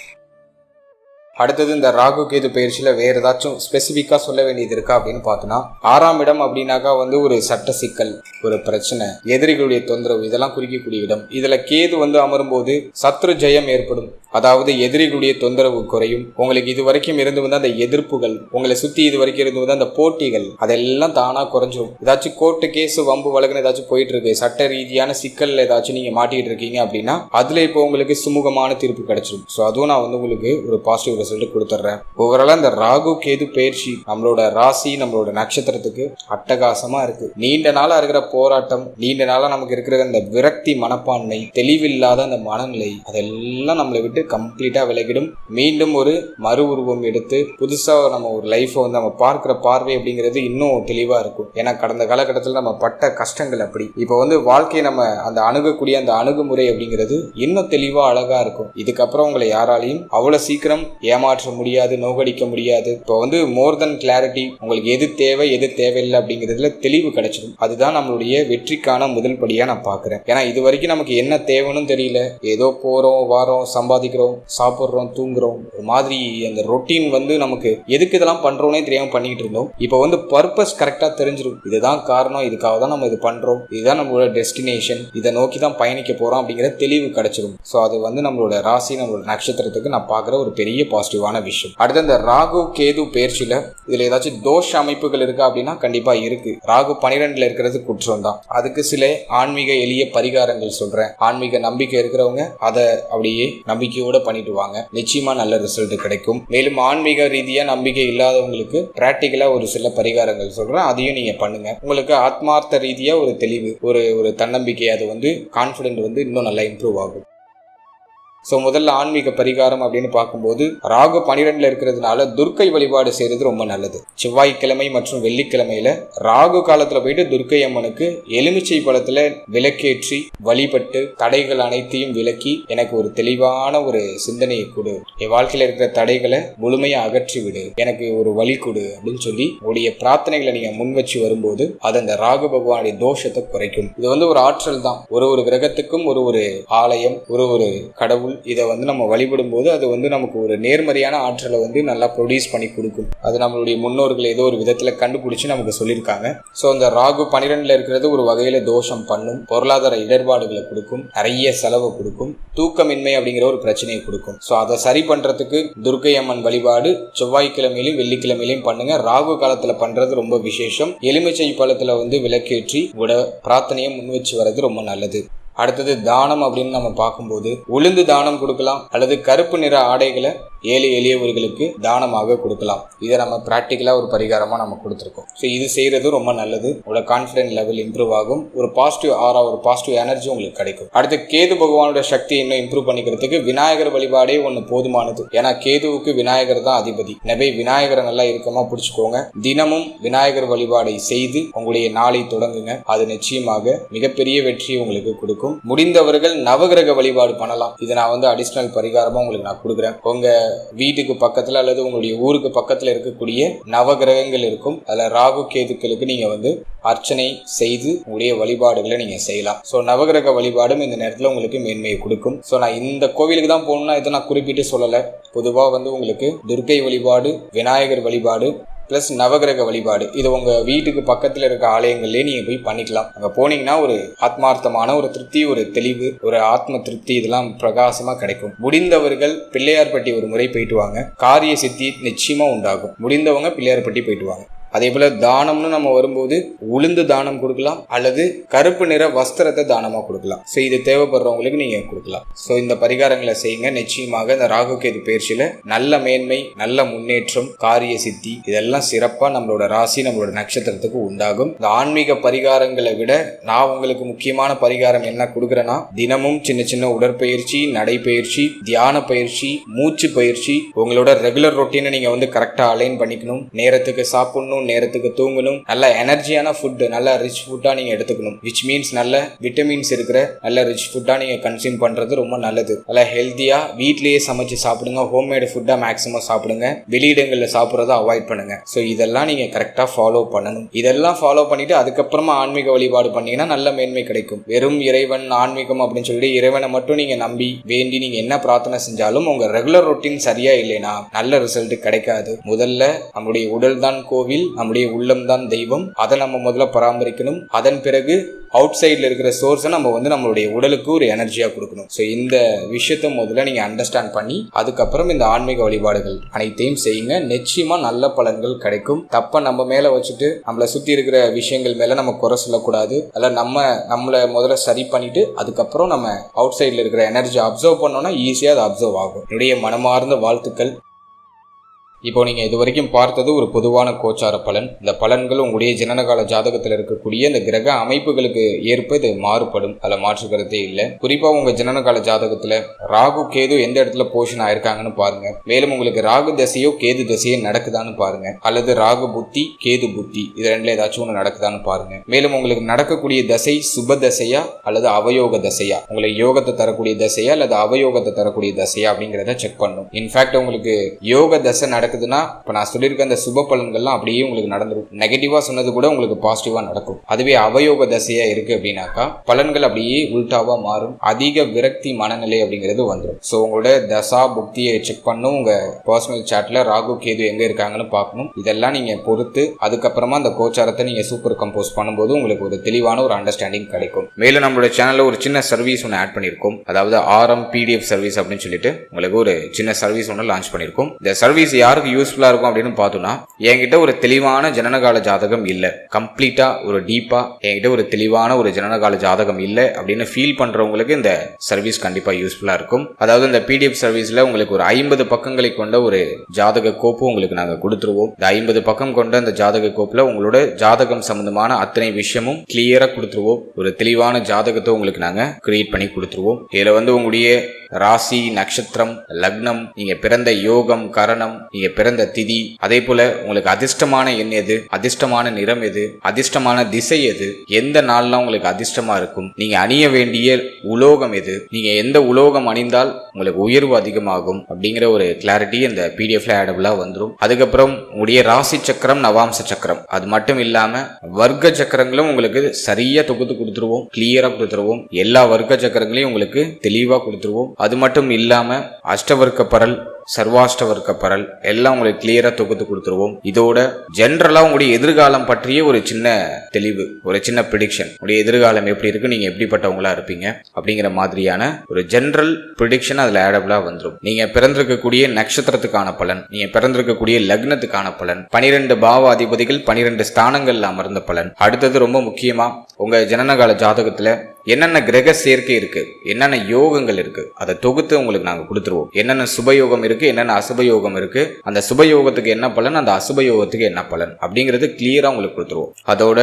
அடுத்தது இந்த ராகு கேது பயிற்சியில வேற ஏதாச்சும் ஸ்பெசிபிக்கா சொல்ல வேண்டியது இருக்கா அப்படின்னு பார்த்தோம்னா, 6ஆம் இடம் அப்படின்னாக்கா ஒரு சட்ட சிக்கல், ஒரு பிரச்சனை, எதிரிகளுடைய தொந்தரவு இதெல்லாம் குறிக்கக்கூடிய இடம். இதுல கேது அமரும் போது சத்ரு ஜெயம் ஏற்படும். அதாவது எதிரிகளுடைய தொந்தரவு குறையும். உங்களுக்கு இது வரைக்கும் இருந்து அந்த எதிர்ப்புகள், உங்களை சுத்தி இது வரைக்கும் இருந்து அந்த போட்டிகள் அதெல்லாம் தானா குறைஞ்சிடும். ஏதாச்சும் கோர்ட்டு கேஸ் வம்பு வழக்குன்னு ஏதாச்சும் போயிட்டு இருக்கு, சட்ட ரீதியான சிக்கல் ஏதாச்சும் நீங்க மாட்டிட்டு இருக்கீங்க அப்படின்னா அதுல இப்போ உங்களுக்கு சுமூகமான தீர்ப்பு கிடைச்சிடும். ஸோ அதுவும் நான் உங்களுக்கு ஒரு பாசிட்டிவ் ரிசல்ட் கொடுத்துட்றேன். ஓவராலா இந்த ராகு கேது பயிற்சி நம்மளோட ராசி, நம்மளோட நட்சத்திரத்துக்கு அட்டகாசமா இருக்கு. நீண்ட நாளா இருக்கிற போராட்டம், நீண்ட நாளா நமக்கு இருக்கிற அந்த விரக்தி மனப்பான்மை, தெளிவில்லாத அந்த மனநிலை அதெல்லாம் நம்மளை விட்டு கம்ப்ளீட்டா விலகிடும். மீண்டும் ஒரு மறு உருவம் எடுத்து புதுசா நம்ம ஒரு லைஃபை நம்ம பார்க்கிற பார்வை அப்படிங்கிறது இன்னும் தெளிவா இருக்கும். ஏன்னா கடந்த காலகட்டத்தில் நம்ம பட்ட கஷ்டங்கள் அப்படி இப்போ வாழ்க்கையை நம்ம அந்த அணுகக்கூடிய அந்த அணுகுமுறை அப்படிங்கிறது இன்னும் தெளிவா அழகா இருக்கும். இதுக்கப்புறம் உங்களை யாராலையும் அவ்வளவு சீக்கிரம் ஏமாற்ற முடியாது, நோகடிக்க முடியாது. இப்போ மோர் தென் கிளாரிட்டி, உங்களுக்கு எது தேவை எது தேவையில்லை அப்படிங்கிறதுல தெளிவு கிடைச்சிடும். அதுதான் நம்மளுடைய வெற்றிக்கான முதல் படியா நான் பாக்குறேன். ஏன்னா இது வரைக்கும் நமக்கு என்ன தேவைன்னு தெரியல, ஏதோ போறோம் வாரோம் சம்பாதிக்கிறோம், சாப்பிடுறோம், தூங்குறோம், ஒரு மாதிரி அந்த ரொட்டீன் நமக்கு எதுக்கு இதெல்லாம் பண்றோம்னே தெரியாம பண்ணிட்டு இருந்தோம். இப்போ பர்பஸ் கரெக்டா தெரிஞ்சிடும். இதுதான் காரணம், இதுக்காக தான் நம்ம இது பண்றோம், இதுதான் நம்மளோட டெஸ்டினேஷன், இதை நோக்கி தான் பயணிக்க போறோம் அப்படிங்கிற தெளிவு கிடைச்சிடும். ஸோ அது நம்மளோட ராசி, நம்மளோட நட்சத்திரத்துக்கு நான் பாக்குற ஒரு பெரிய பாசிட்டிவான விஷயம். அடுத்து இந்த ராகு கேது பயிற்சியில இதுல ஏதாச்சும் தோஷ அமைப்புகள் இருக்கா அப்படின்னா கண்டிப்பா இருக்கு. ராகு 12ல இருக்கிறது குற்றம் தான். அதுக்கு சில ஆன்மீக எளிய பரிகாரங்கள் சொல்றேன். ஆன்மீக நம்பிக்கை இருக்கிறவங்க அதை அப்படியே நம்பிக்கையோட பண்ணிட்டு வாங்க, நிச்சயமா நல்ல ரிசல்ட் கிடைக்கும். மேலும் ஆன்மீக ரீதியா நம்பிக்கை இல்லாதவங்களுக்கு பிராக்டிகலா ஒரு சில பரிகாரங்கள் சொல்றேன், அதையும் நீங்க பண்ணுங்க. உங்களுக்கு ஆத்மார்த்த ரீதியா ஒரு தெளிவு, ஒரு தன்னம்பிக்கை, அது கான்பிடென்ட் இன்னும் நல்லா இம்ப்ரூவ் ஆகும். ஸோ முதல்ல ஆன்மீக பரிகாரம் அப்படின்னு பார்க்கும்போது ராகு 12ல இருக்கிறதுனால துர்க்கை வழிபாடு செய்யறது ரொம்ப நல்லது. செவ்வாய்க்கிழமை மற்றும் வெள்ளிக்கிழமையில ராகு காலத்துல போயிட்டு துர்க்கை அம்மனுக்கு எலுமிச்சை பழத்துல விளக்கேற்றி வழிபட்டு தடைகள் அனைத்தையும் விலக்கி எனக்கு ஒரு தெளிவான ஒரு சிந்தனையை கொடு, என் வாழ்க்கையில இருக்கிற தடைகளை முழுமையா அகற்றி விடு, எனக்கு ஒரு வழி கொடு அப்படின்னு சொல்லி உடைய பிரார்த்தனைகளை நீங்க முன் வச்சு வரும்போது அது அந்த ராகு பகவானுடைய தோஷத்தை குறைக்கும். இது ஒரு ஆற்றல் தான். ஒரு கிரகத்துக்கும் ஒரு ஆலயம், ஒரு கடவுள் கடவுள். இதை நம்ம வழிபடும் போது அது நமக்கு ஒரு நேர்மறையான ஆற்றலை நல்லா ப்ரொடியூஸ் பண்ணி கொடுக்கும். அது நம்மளுடைய முன்னோர்கள் ஏதோ ஒரு விதத்துல கண்டுபிடிச்சு நமக்கு சொல்லியிருக்காங்க. ஸோ இந்த ராகு 12ல இருக்கிறது ஒரு வகையில தோஷம் பண்ணும், பொருளாதார இடர்பாடுகளை கொடுக்கும், நிறைய செலவு கொடுக்கும், தூக்கமின்மை அப்படிங்கிற ஒரு பிரச்சனையை கொடுக்கும். ஸோ அதை சரி பண்றதுக்கு துர்க்கை அம்மன் வழிபாடு செவ்வாய்க்கிழமையிலும் வெள்ளிக்கிழமையிலும் பண்ணுங்க. ராகு காலத்துல பண்றது ரொம்ப விசேஷம். எலுமிச்சை பழத்துல விளக்கேற்றி பிரார்த்தனையை முன் வச்சு வர்றது ரொம்ப நல்லது. அடுத்தது தானம் அப்படின்னு நம்ம பார்க்கும்போது உளுந்து தானம் கொடுக்கலாம், அல்லது கருப்பு நிற ஆடைகளை ஏழை எளியவர்களுக்கு தானமாக கொடுக்கலாம். இதை நம்ம பிராக்டிக்கலா ஒரு பரிகாரமா நம்ம கொடுத்துருக்கோம். ஸோ இது செய்யறது ரொம்ப நல்லது. உங்களோட கான்ஃபிடன்ஸ் லெவல் இம்ப்ரூவ் ஆகும், ஒரு பாசிட்டிவ் ஆரா, ஒரு பாசிட்டிவ் எனர்ஜி உங்களுக்கு கிடைக்கும். அடுத்து கேது பகவானோட சக்தி இன்னும் இம்ப்ரூவ் பண்ணிக்கிறதுக்கு விநாயகர் வழிபாடே ஒன்று போதுமானது. ஏன்னா கேதுவுக்கு விநாயகர் தான் அதிபதி. எனவே விநாயகரை நல்லா இறுக்கமா பிடிச்சுக்கோங்க. தினமும் விநாயகர் வழிபாடை செய்து உங்களுடைய நாளை தொடங்குங்க. அது நிச்சயமாக மிகப்பெரிய வெற்றியை உங்களுக்கு கொடுக்கும். முடிந்தவர்கள் நவகிரக வழிபாடு பண்ணலாம். இதை நான் அடிஷனல் பரிகாரமா உங்களுக்கு நான் கொடுக்குறேன். உங்க வீட்டுக்கு பக்கத்துல அல்லது உங்களுடைய ஊருக்கு பக்கத்துல இருக்கக்கூடிய நவகிரகங்கள் இருக்கும். அதுல ராகு கேதுக்களுக்கு நீங்க அர்ச்சனை செய்து உங்களுடைய வழிபாடுகளை நீங்க செய்யலாம். ஸோ நவகிரக வழிபாடும் இந்த நேரத்தில் உங்களுக்கு மேன்மையை கொடுக்கும். ஸோ நான் இந்த கோவிலுக்கு தான் போகணும்னா இதை நான் குறிப்பிட்டு சொல்லலை. பொதுவாக உங்களுக்கு துர்க்கை வழிபாடு, விநாயகர் வழிபாடு பிளஸ் நவகிரக வழிபாடு, இது உங்க வீட்டுக்கு பக்கத்துல இருக்க ஆலயங்கள்லயே நீங்க போய் பண்ணிக்கலாம். அங்க போனீங்கன்னா ஒரு ஆத்மார்த்தமான ஒரு திருப்தி, ஒரு தெளிவு, ஒரு ஆத்ம திருப்தி இதெல்லாம் பிரகாசமா கிடைக்கும். முடிந்தவர்கள் பிள்ளையார்பட்டி ஒரு முறை போயிட்டு வாங்க, காரிய சித்தி நிச்சயமா உண்டாகும். முடிந்தவங்க பிள்ளையார்பட்டி போயிட்டு வாங்க. அதே போல தானம்னு நம்ம வரும்போது உளுந்து தானம் கொடுக்கலாம், அல்லது கருப்பு நிற வஸ்திரத்தை தானமா கொடுக்கலாம். ஸோ இது தேவைப்படுறவங்களுக்கு நீங்க கொடுக்கலாம். ஸோ இந்த பரிகாரங்களை செய்யுங்க. நிச்சயமாக இந்த ராகு கேது பயிற்சியில நல்ல மேன்மை, நல்ல முன்னேற்றம், காரிய சித்தி இதெல்லாம் சிறப்பா நம்மளோட ராசி, நம்மளோட நட்சத்திரத்துக்கு உண்டாகும். இந்த ஆன்மீக பரிகாரங்களை விட நான் உங்களுக்கு முக்கியமான பரிகாரம் என்ன கொடுக்குறேன்னா, தினமும் சின்ன சின்ன உடற்பயிற்சி, நடைப்பயிற்சி, தியான பயிற்சி, மூச்சு பயிற்சி, உங்களோட ரெகுலர் ரொட்டீனை நீங்க கரெக்டா அலைன் பண்ணிக்கணும். நேரத்துக்கு சாப்பிடணும், நேரத்துக்கு தூங்கணும், நல்ல எனர்ஜியான ஃபுட், நல்ல ரிச் ஃபுட்டா நீங்க எடுத்துக்கணும். விச் மீன்ஸ் நல்ல விட்டமின்ஸ் இருக்கிற நல்ல ரிச் ஃபுட்டா நீங்க கன்சியூம் பண்றது ரொம்ப நல்லது. நல்ல ஹெல்த்தியா வீட்லயே சமைச்சு சாப்பிடுங்க. ஹோம்மேடு ஃபுட்டா மேக்ஸிமம் சாப்பிடுங்க. வெளியிடங்கள்ல சாப்பிட்றத அவாய்ட் பண்ணுங்க. ஸோ இதெல்லாம் நீங்க கரெக்டா ஃபாலோ பண்ணணும். இதெல்லாம் ஃபாலோ பண்ணிட்டு அதுக்கப்புறமா ஆன்மீக வழிபாடு பண்ணீங்கன்னா நல்ல மேன்மை கிடைக்கும். வெறும் இறைவன் ஆன்மீகம் அப்படின்னு சொல்லிட்டு இறைவனை மட்டும் நீங்க நம்பி வேண்டி நீங்க என்ன பிரார்த்தனை செஞ்சாலும் உங்க ரெகுலர் ரொட்டீன் சரியா இல்லைன்னா நல்ல ரிசல்ட் கிடைக்காது. முதல்ல நம்முடைய உடல் தான் கோவில், நம்முடைய உள்ளம் தான் தெய்வம். அதை நம்ம முதல்ல பராமரிக்கணும். அதன் பிறகு அவுட் சைட்ல இருக்கிற சோர்ஸை நம்ம நம்மளுடைய உடலுக்கு ஒரு எனர்ஜியா கொடுக்கணும். ஸோ இந்த விஷயத்த முதல்ல நீங்க அண்டர்ஸ்டாண்ட் பண்ணி அதுக்கப்புறம் இந்த ஆன்மீக வழிபாடுகள் அனைத்தையும் செய்யுங்க. நிச்சயமா நல்ல பலன்கள் கிடைக்கும். தப்ப நம்ம மேல வச்சுட்டு நம்மளை சுத்தி இருக்கிற விஷயங்கள் மேல நம்ம குறை சொல்லக்கூடாது. அல்ல நம்மளை முதல்ல சரி பண்ணிட்டு அதுக்கப்புறம் நம்ம அவுட் சைட்ல இருக்கிற எனர்ஜி அப்சர்வ் பண்ணோம்னா ஈஸியா அது அப்சர்வ் ஆகும். என்னுடைய மனமார்ந்த வாழ்த்துக்கள். இப்போ நீங்கள் இது வரைக்கும் பார்த்தது ஒரு பொதுவான கோச்சார பலன். இந்த பலன்கள் உங்களுடைய ஜனனகால ஜாதகத்தில் இருக்கக்கூடிய இந்த கிரக அமைப்புகளுக்கு ஏற்ப இது மாறுபடும், அதில் மாற்று கருத்தே இல்லை. குறிப்பாக உங்கள் ஜனனகால ஜாதகத்தில் ராகு கேது எந்த இடத்துல போஷன் ஆயிருக்காங்கன்னு பாருங்க. மேலும் உங்களுக்கு ராகு தசையோ கேது தசையோ நடக்குதான்னு பாருங்க, அல்லது ராகு புத்தி கேது புத்தி இது ரெண்டுல ஏதாச்சும் ஒன்று நடக்குதான்னு பாருங்க. மேலும் உங்களுக்கு நடக்கக்கூடிய தசை சுப தசையா அல்லது அவயோக தசையா, உங்களுக்கு யோகத்தை தரக்கூடிய தசையா அல்லது அவயோகத்தை தரக்கூடிய தசையா அப்படிங்கிறத செக் பண்ணும். இன்ஃபேக்ட் உங்களுக்கு யோக தசை நடக்குதுன்னா இப்ப நான் சொல்லியிருக்க அந்த சுப பலன்கள்லாம் அப்படியே உங்களுக்கு நடந்துரும். நெகட்டிவா சொன்னது கூட உங்களுக்கு பாசிட்டிவா நடக்கும். அதுவே அவயோக தசையா இருக்கு அப்படின்னாக்கா பலன்கள் அப்படியே உல்டாவா மாறும். அதிக விரக்தி மனநிலை அப்படிங்கிறது வந்துடும். ஸோ உங்களோட தசா புக்தியை செக் பண்ணும். உங்க பர்சனல் சாட்ல ராகு கேது எங்க இருக்காங்கன்னு பார்க்கணும். இதெல்லாம் நீங்க பொறுத்து அதுக்கப்புறமா அந்த கோச்சாரத்தை நீங்க சூப்பர் கம்போஸ் பண்ணும்போது உங்களுக்கு ஒரு தெளிவான ஒரு அண்டர்ஸ்டாண்டிங் கிடைக்கும். மேலும் நம்மளோட சேனல்ல ஒரு சின்ன சர்வீஸ் ஒன்று ஆட் பண்ணியிருக்கோம். அதாவது RM PDF சர்வீஸ் அப்படின்னு சொல்லிட்டு உங்களுக்கு ஒரு சின்ன சர்வீஸ் ஒன்று லான்ச் பண்ணியிருக்கோம். இந்த சர்வீஸ் யாருக்கு யூஸ்ஃபுல்லா இருக்கும் அப்படின்னு பார்த்தோம்னா, என்கிட்ட ஒரு தெளிவான ஜனனகால ஜாதகம் இல்ல, கம்ப்ளீட்டா ஒரு டீப்பா என்கிட்ட ஒரு தெளிவான ஒரு ஜனனகால ஜாதகம் இல்ல அப்படின்னு ஃபீல் பண்றவங்களுக்கு இந்த சர்வீஸ் கண்டிப்பா யூஸ்ஃபுல்லா இருக்கும். அதாவது இந்த PDF சர்வீஸ்ல உங்களுக்கு ஒரு 50 பக்கங்களை கொண்ட ஒரு ஜாதக கோப்பு உங்களுக்கு நாங்க கொடுத்துருவோம். இந்த 50 பக்கம் கொண்ட அந்த ஜாதக கோப்புல உங்களோட ஜாதகம் சம்பந்தமான அத்தனை விஷயமும் கிளியரா கொடுத்துருவோம். ஒரு தெளிவான ஜாதகத்தை உங்களுக்கு நாங்க கிரியேட் பண்ணி கொடுத்துருவோம். இதுல உங்களுடைய ராசி, நட்சத்திரம், லக்னம், நீங்க பிறந்த யோகம், கரணம், நீங்க நீங்க பிறந்த திதி, அதே போல உங்களுக்கு அதிர்ஷ்டமான எண் எது, அதிர்ஷ்டமான நிறம் எது, அதிர்ஷ்டமான திசை எது, எந்த நாள்லாம் உங்களுக்கு அதிர்ஷ்டமா இருக்கும், நீங்க அணிய வேண்டிய உலோகம் எது, நீங்க எந்த உலோகம் அணிந்தால் உங்களுக்கு உயர்வு அதிகமாகும் அப்படிங்கிற ஒரு கிளாரிட்டி இந்த பிடிஎஃப்ல ஆடபிளா வந்துடும். அதுக்கப்புறம் உடைய ராசி சக்கரம், நவாம்ச சக்கரம், அது மட்டும் இல்லாம வர்க்க சக்கரங்களும் உங்களுக்கு சரியா தொகுத்து கொடுத்துருவோம், கிளியரா கொடுத்துருவோம். எல்லா வர்க்க சக்கரங்களையும் உங்களுக்கு தெளிவா கொடுத்துருவோம். அது மட்டும் இல்லாம அஷ்டவர்க்க பரல், சர்வாஷ்டவர்க்க பரல் எல்லாம் உங்களுக்கு கிளியரா தொகுத்து கொடுத்துருவோம். இதோட ஜென்ரலா உங்களுடைய எதிர்காலம் பற்றிய ஒரு சின்ன தெளிவு, ஒரு சின்ன ப்ரிடிக்ஷன், உங்களுடைய எதிர்காலம் எப்படி இருக்கு, நீங்க எப்படிப்பட்டவங்களா இருப்பீங்க அப்படிங்கிற மாதிரியான ஒரு ஜென்ரல் ப்ரிடிக்ஷன் அதுல ஆடபிளா வந்துடும். நீங்க பிறந்திருக்கக்கூடிய நட்சத்திரத்துக்கான பலன், நீங்க பிறந்திருக்கக்கூடிய லக்னத்துக்கான பலன், 12 பாவ அதிபதிகள் 12 ஸ்தானங்கள்ல அமர்ந்த பலன். அடுத்தது ரொம்ப முக்கியமா உங்க ஜனனகால ஜாதகத்துல என்னென்ன கிரக சேர்க்கை இருக்கு, என்னென்ன யோகங்கள் இருக்கு, அதை தொகுத்து உங்களுக்கு நாங்க கொடுத்துருவோம். என்னென்ன சுபயோகம் இருக்கு, என்னென்ன அசுபயோகம் இருக்கு, அந்த சுபயோகத்துக்கு என்ன பலன், அந்த அசுபயோகத்துக்கு என்ன பலன் அப்படிங்கிறது கிளியரா உங்களுக்கு கொடுத்துருவோம். அதோட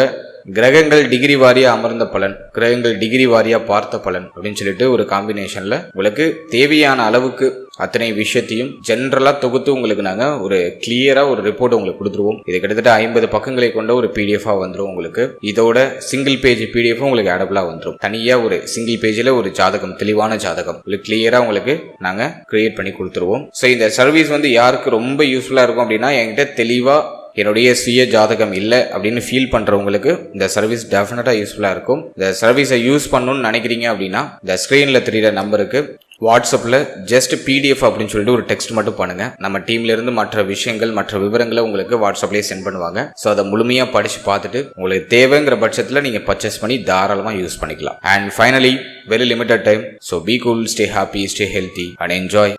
கிரகங்கள் டிகிரி வாரியா அமர்ந்த பலன், கிரகங்கள் டிகிரி வாரியா பார்த்த பலன் அப்படின்னு சொல்லிட்டு ஒரு காம்பினேஷன்ல உங்களுக்கு தேவையான அளவுக்கு அத்தனை விஷயத்தையும் ஜென்ரலா தொகுத்து உங்களுக்கு நாங்க ஒரு கிளியரா ஒரு ரிப்போர்ட் உங்களுக்கு கொடுத்துருவோம். இது கிட்டத்தட்ட 50 பக்கங்களை கொண்ட ஒரு பிடிஎஃப் வந்துடும் உங்களுக்கு. இதோட சிங்கிள் பேஜ் பிடிஎஃப் உங்களுக்கு ஆடபிளா வந்துடும். தனியா ஒரு சிங்கிள் பேஜ்ல ஒரு ஜாதகம், தெளிவான ஜாதகம் உங்களுக்கு கிளியரா உங்களுக்கு நாங்க கிரியேட் பண்ணி கொடுத்துருவோம். ஸோ இந்த சர்வீஸ் யாருக்கு ரொம்ப யூஸ்ஃபுல்லா இருக்கும் அப்படின்னா, என்கிட்ட தெளிவா என்னுடைய சுய ஜாதகம் இல்லை அப்படின்னு ஃபீல் பண்றவங்களுக்கு இந்த சர்வீஸ் டெஃபினட்டா யூஸ்ஃபுல்லா இருக்கும். இந்த சர்வீஸை யூஸ் பண்ணணும்னு நினைக்கிறீங்க அப்படின்னா இந்த ஸ்கிரீன்ல தெரியுற நம்பருக்கு வாட்ஸ்அப்பில் ஜஸ்ட் பிடிஎஃப் அப்படின்னு சொல்லிட்டு ஒரு டெக்ஸ்ட் மட்டும் பண்ணுங்க. நம்ம டீம்ல இருந்து மற்ற விஷயங்கள், மற்ற விவரங்களை உங்களுக்கு வாட்ஸ்அப்லேயே சென்ட் பண்ணுவாங்க. ஸோ அதை முழுமையாக படிச்சு பார்த்துட்டு உங்களுக்கு தேவைங்கிற பட்சத்தில் நீங்க பர்ச்சேஸ் பண்ணி தாராளமாக யூஸ் பண்ணிக்கலாம். And finally, very limited time. So be cool, stay happy, stay healthy and enjoy.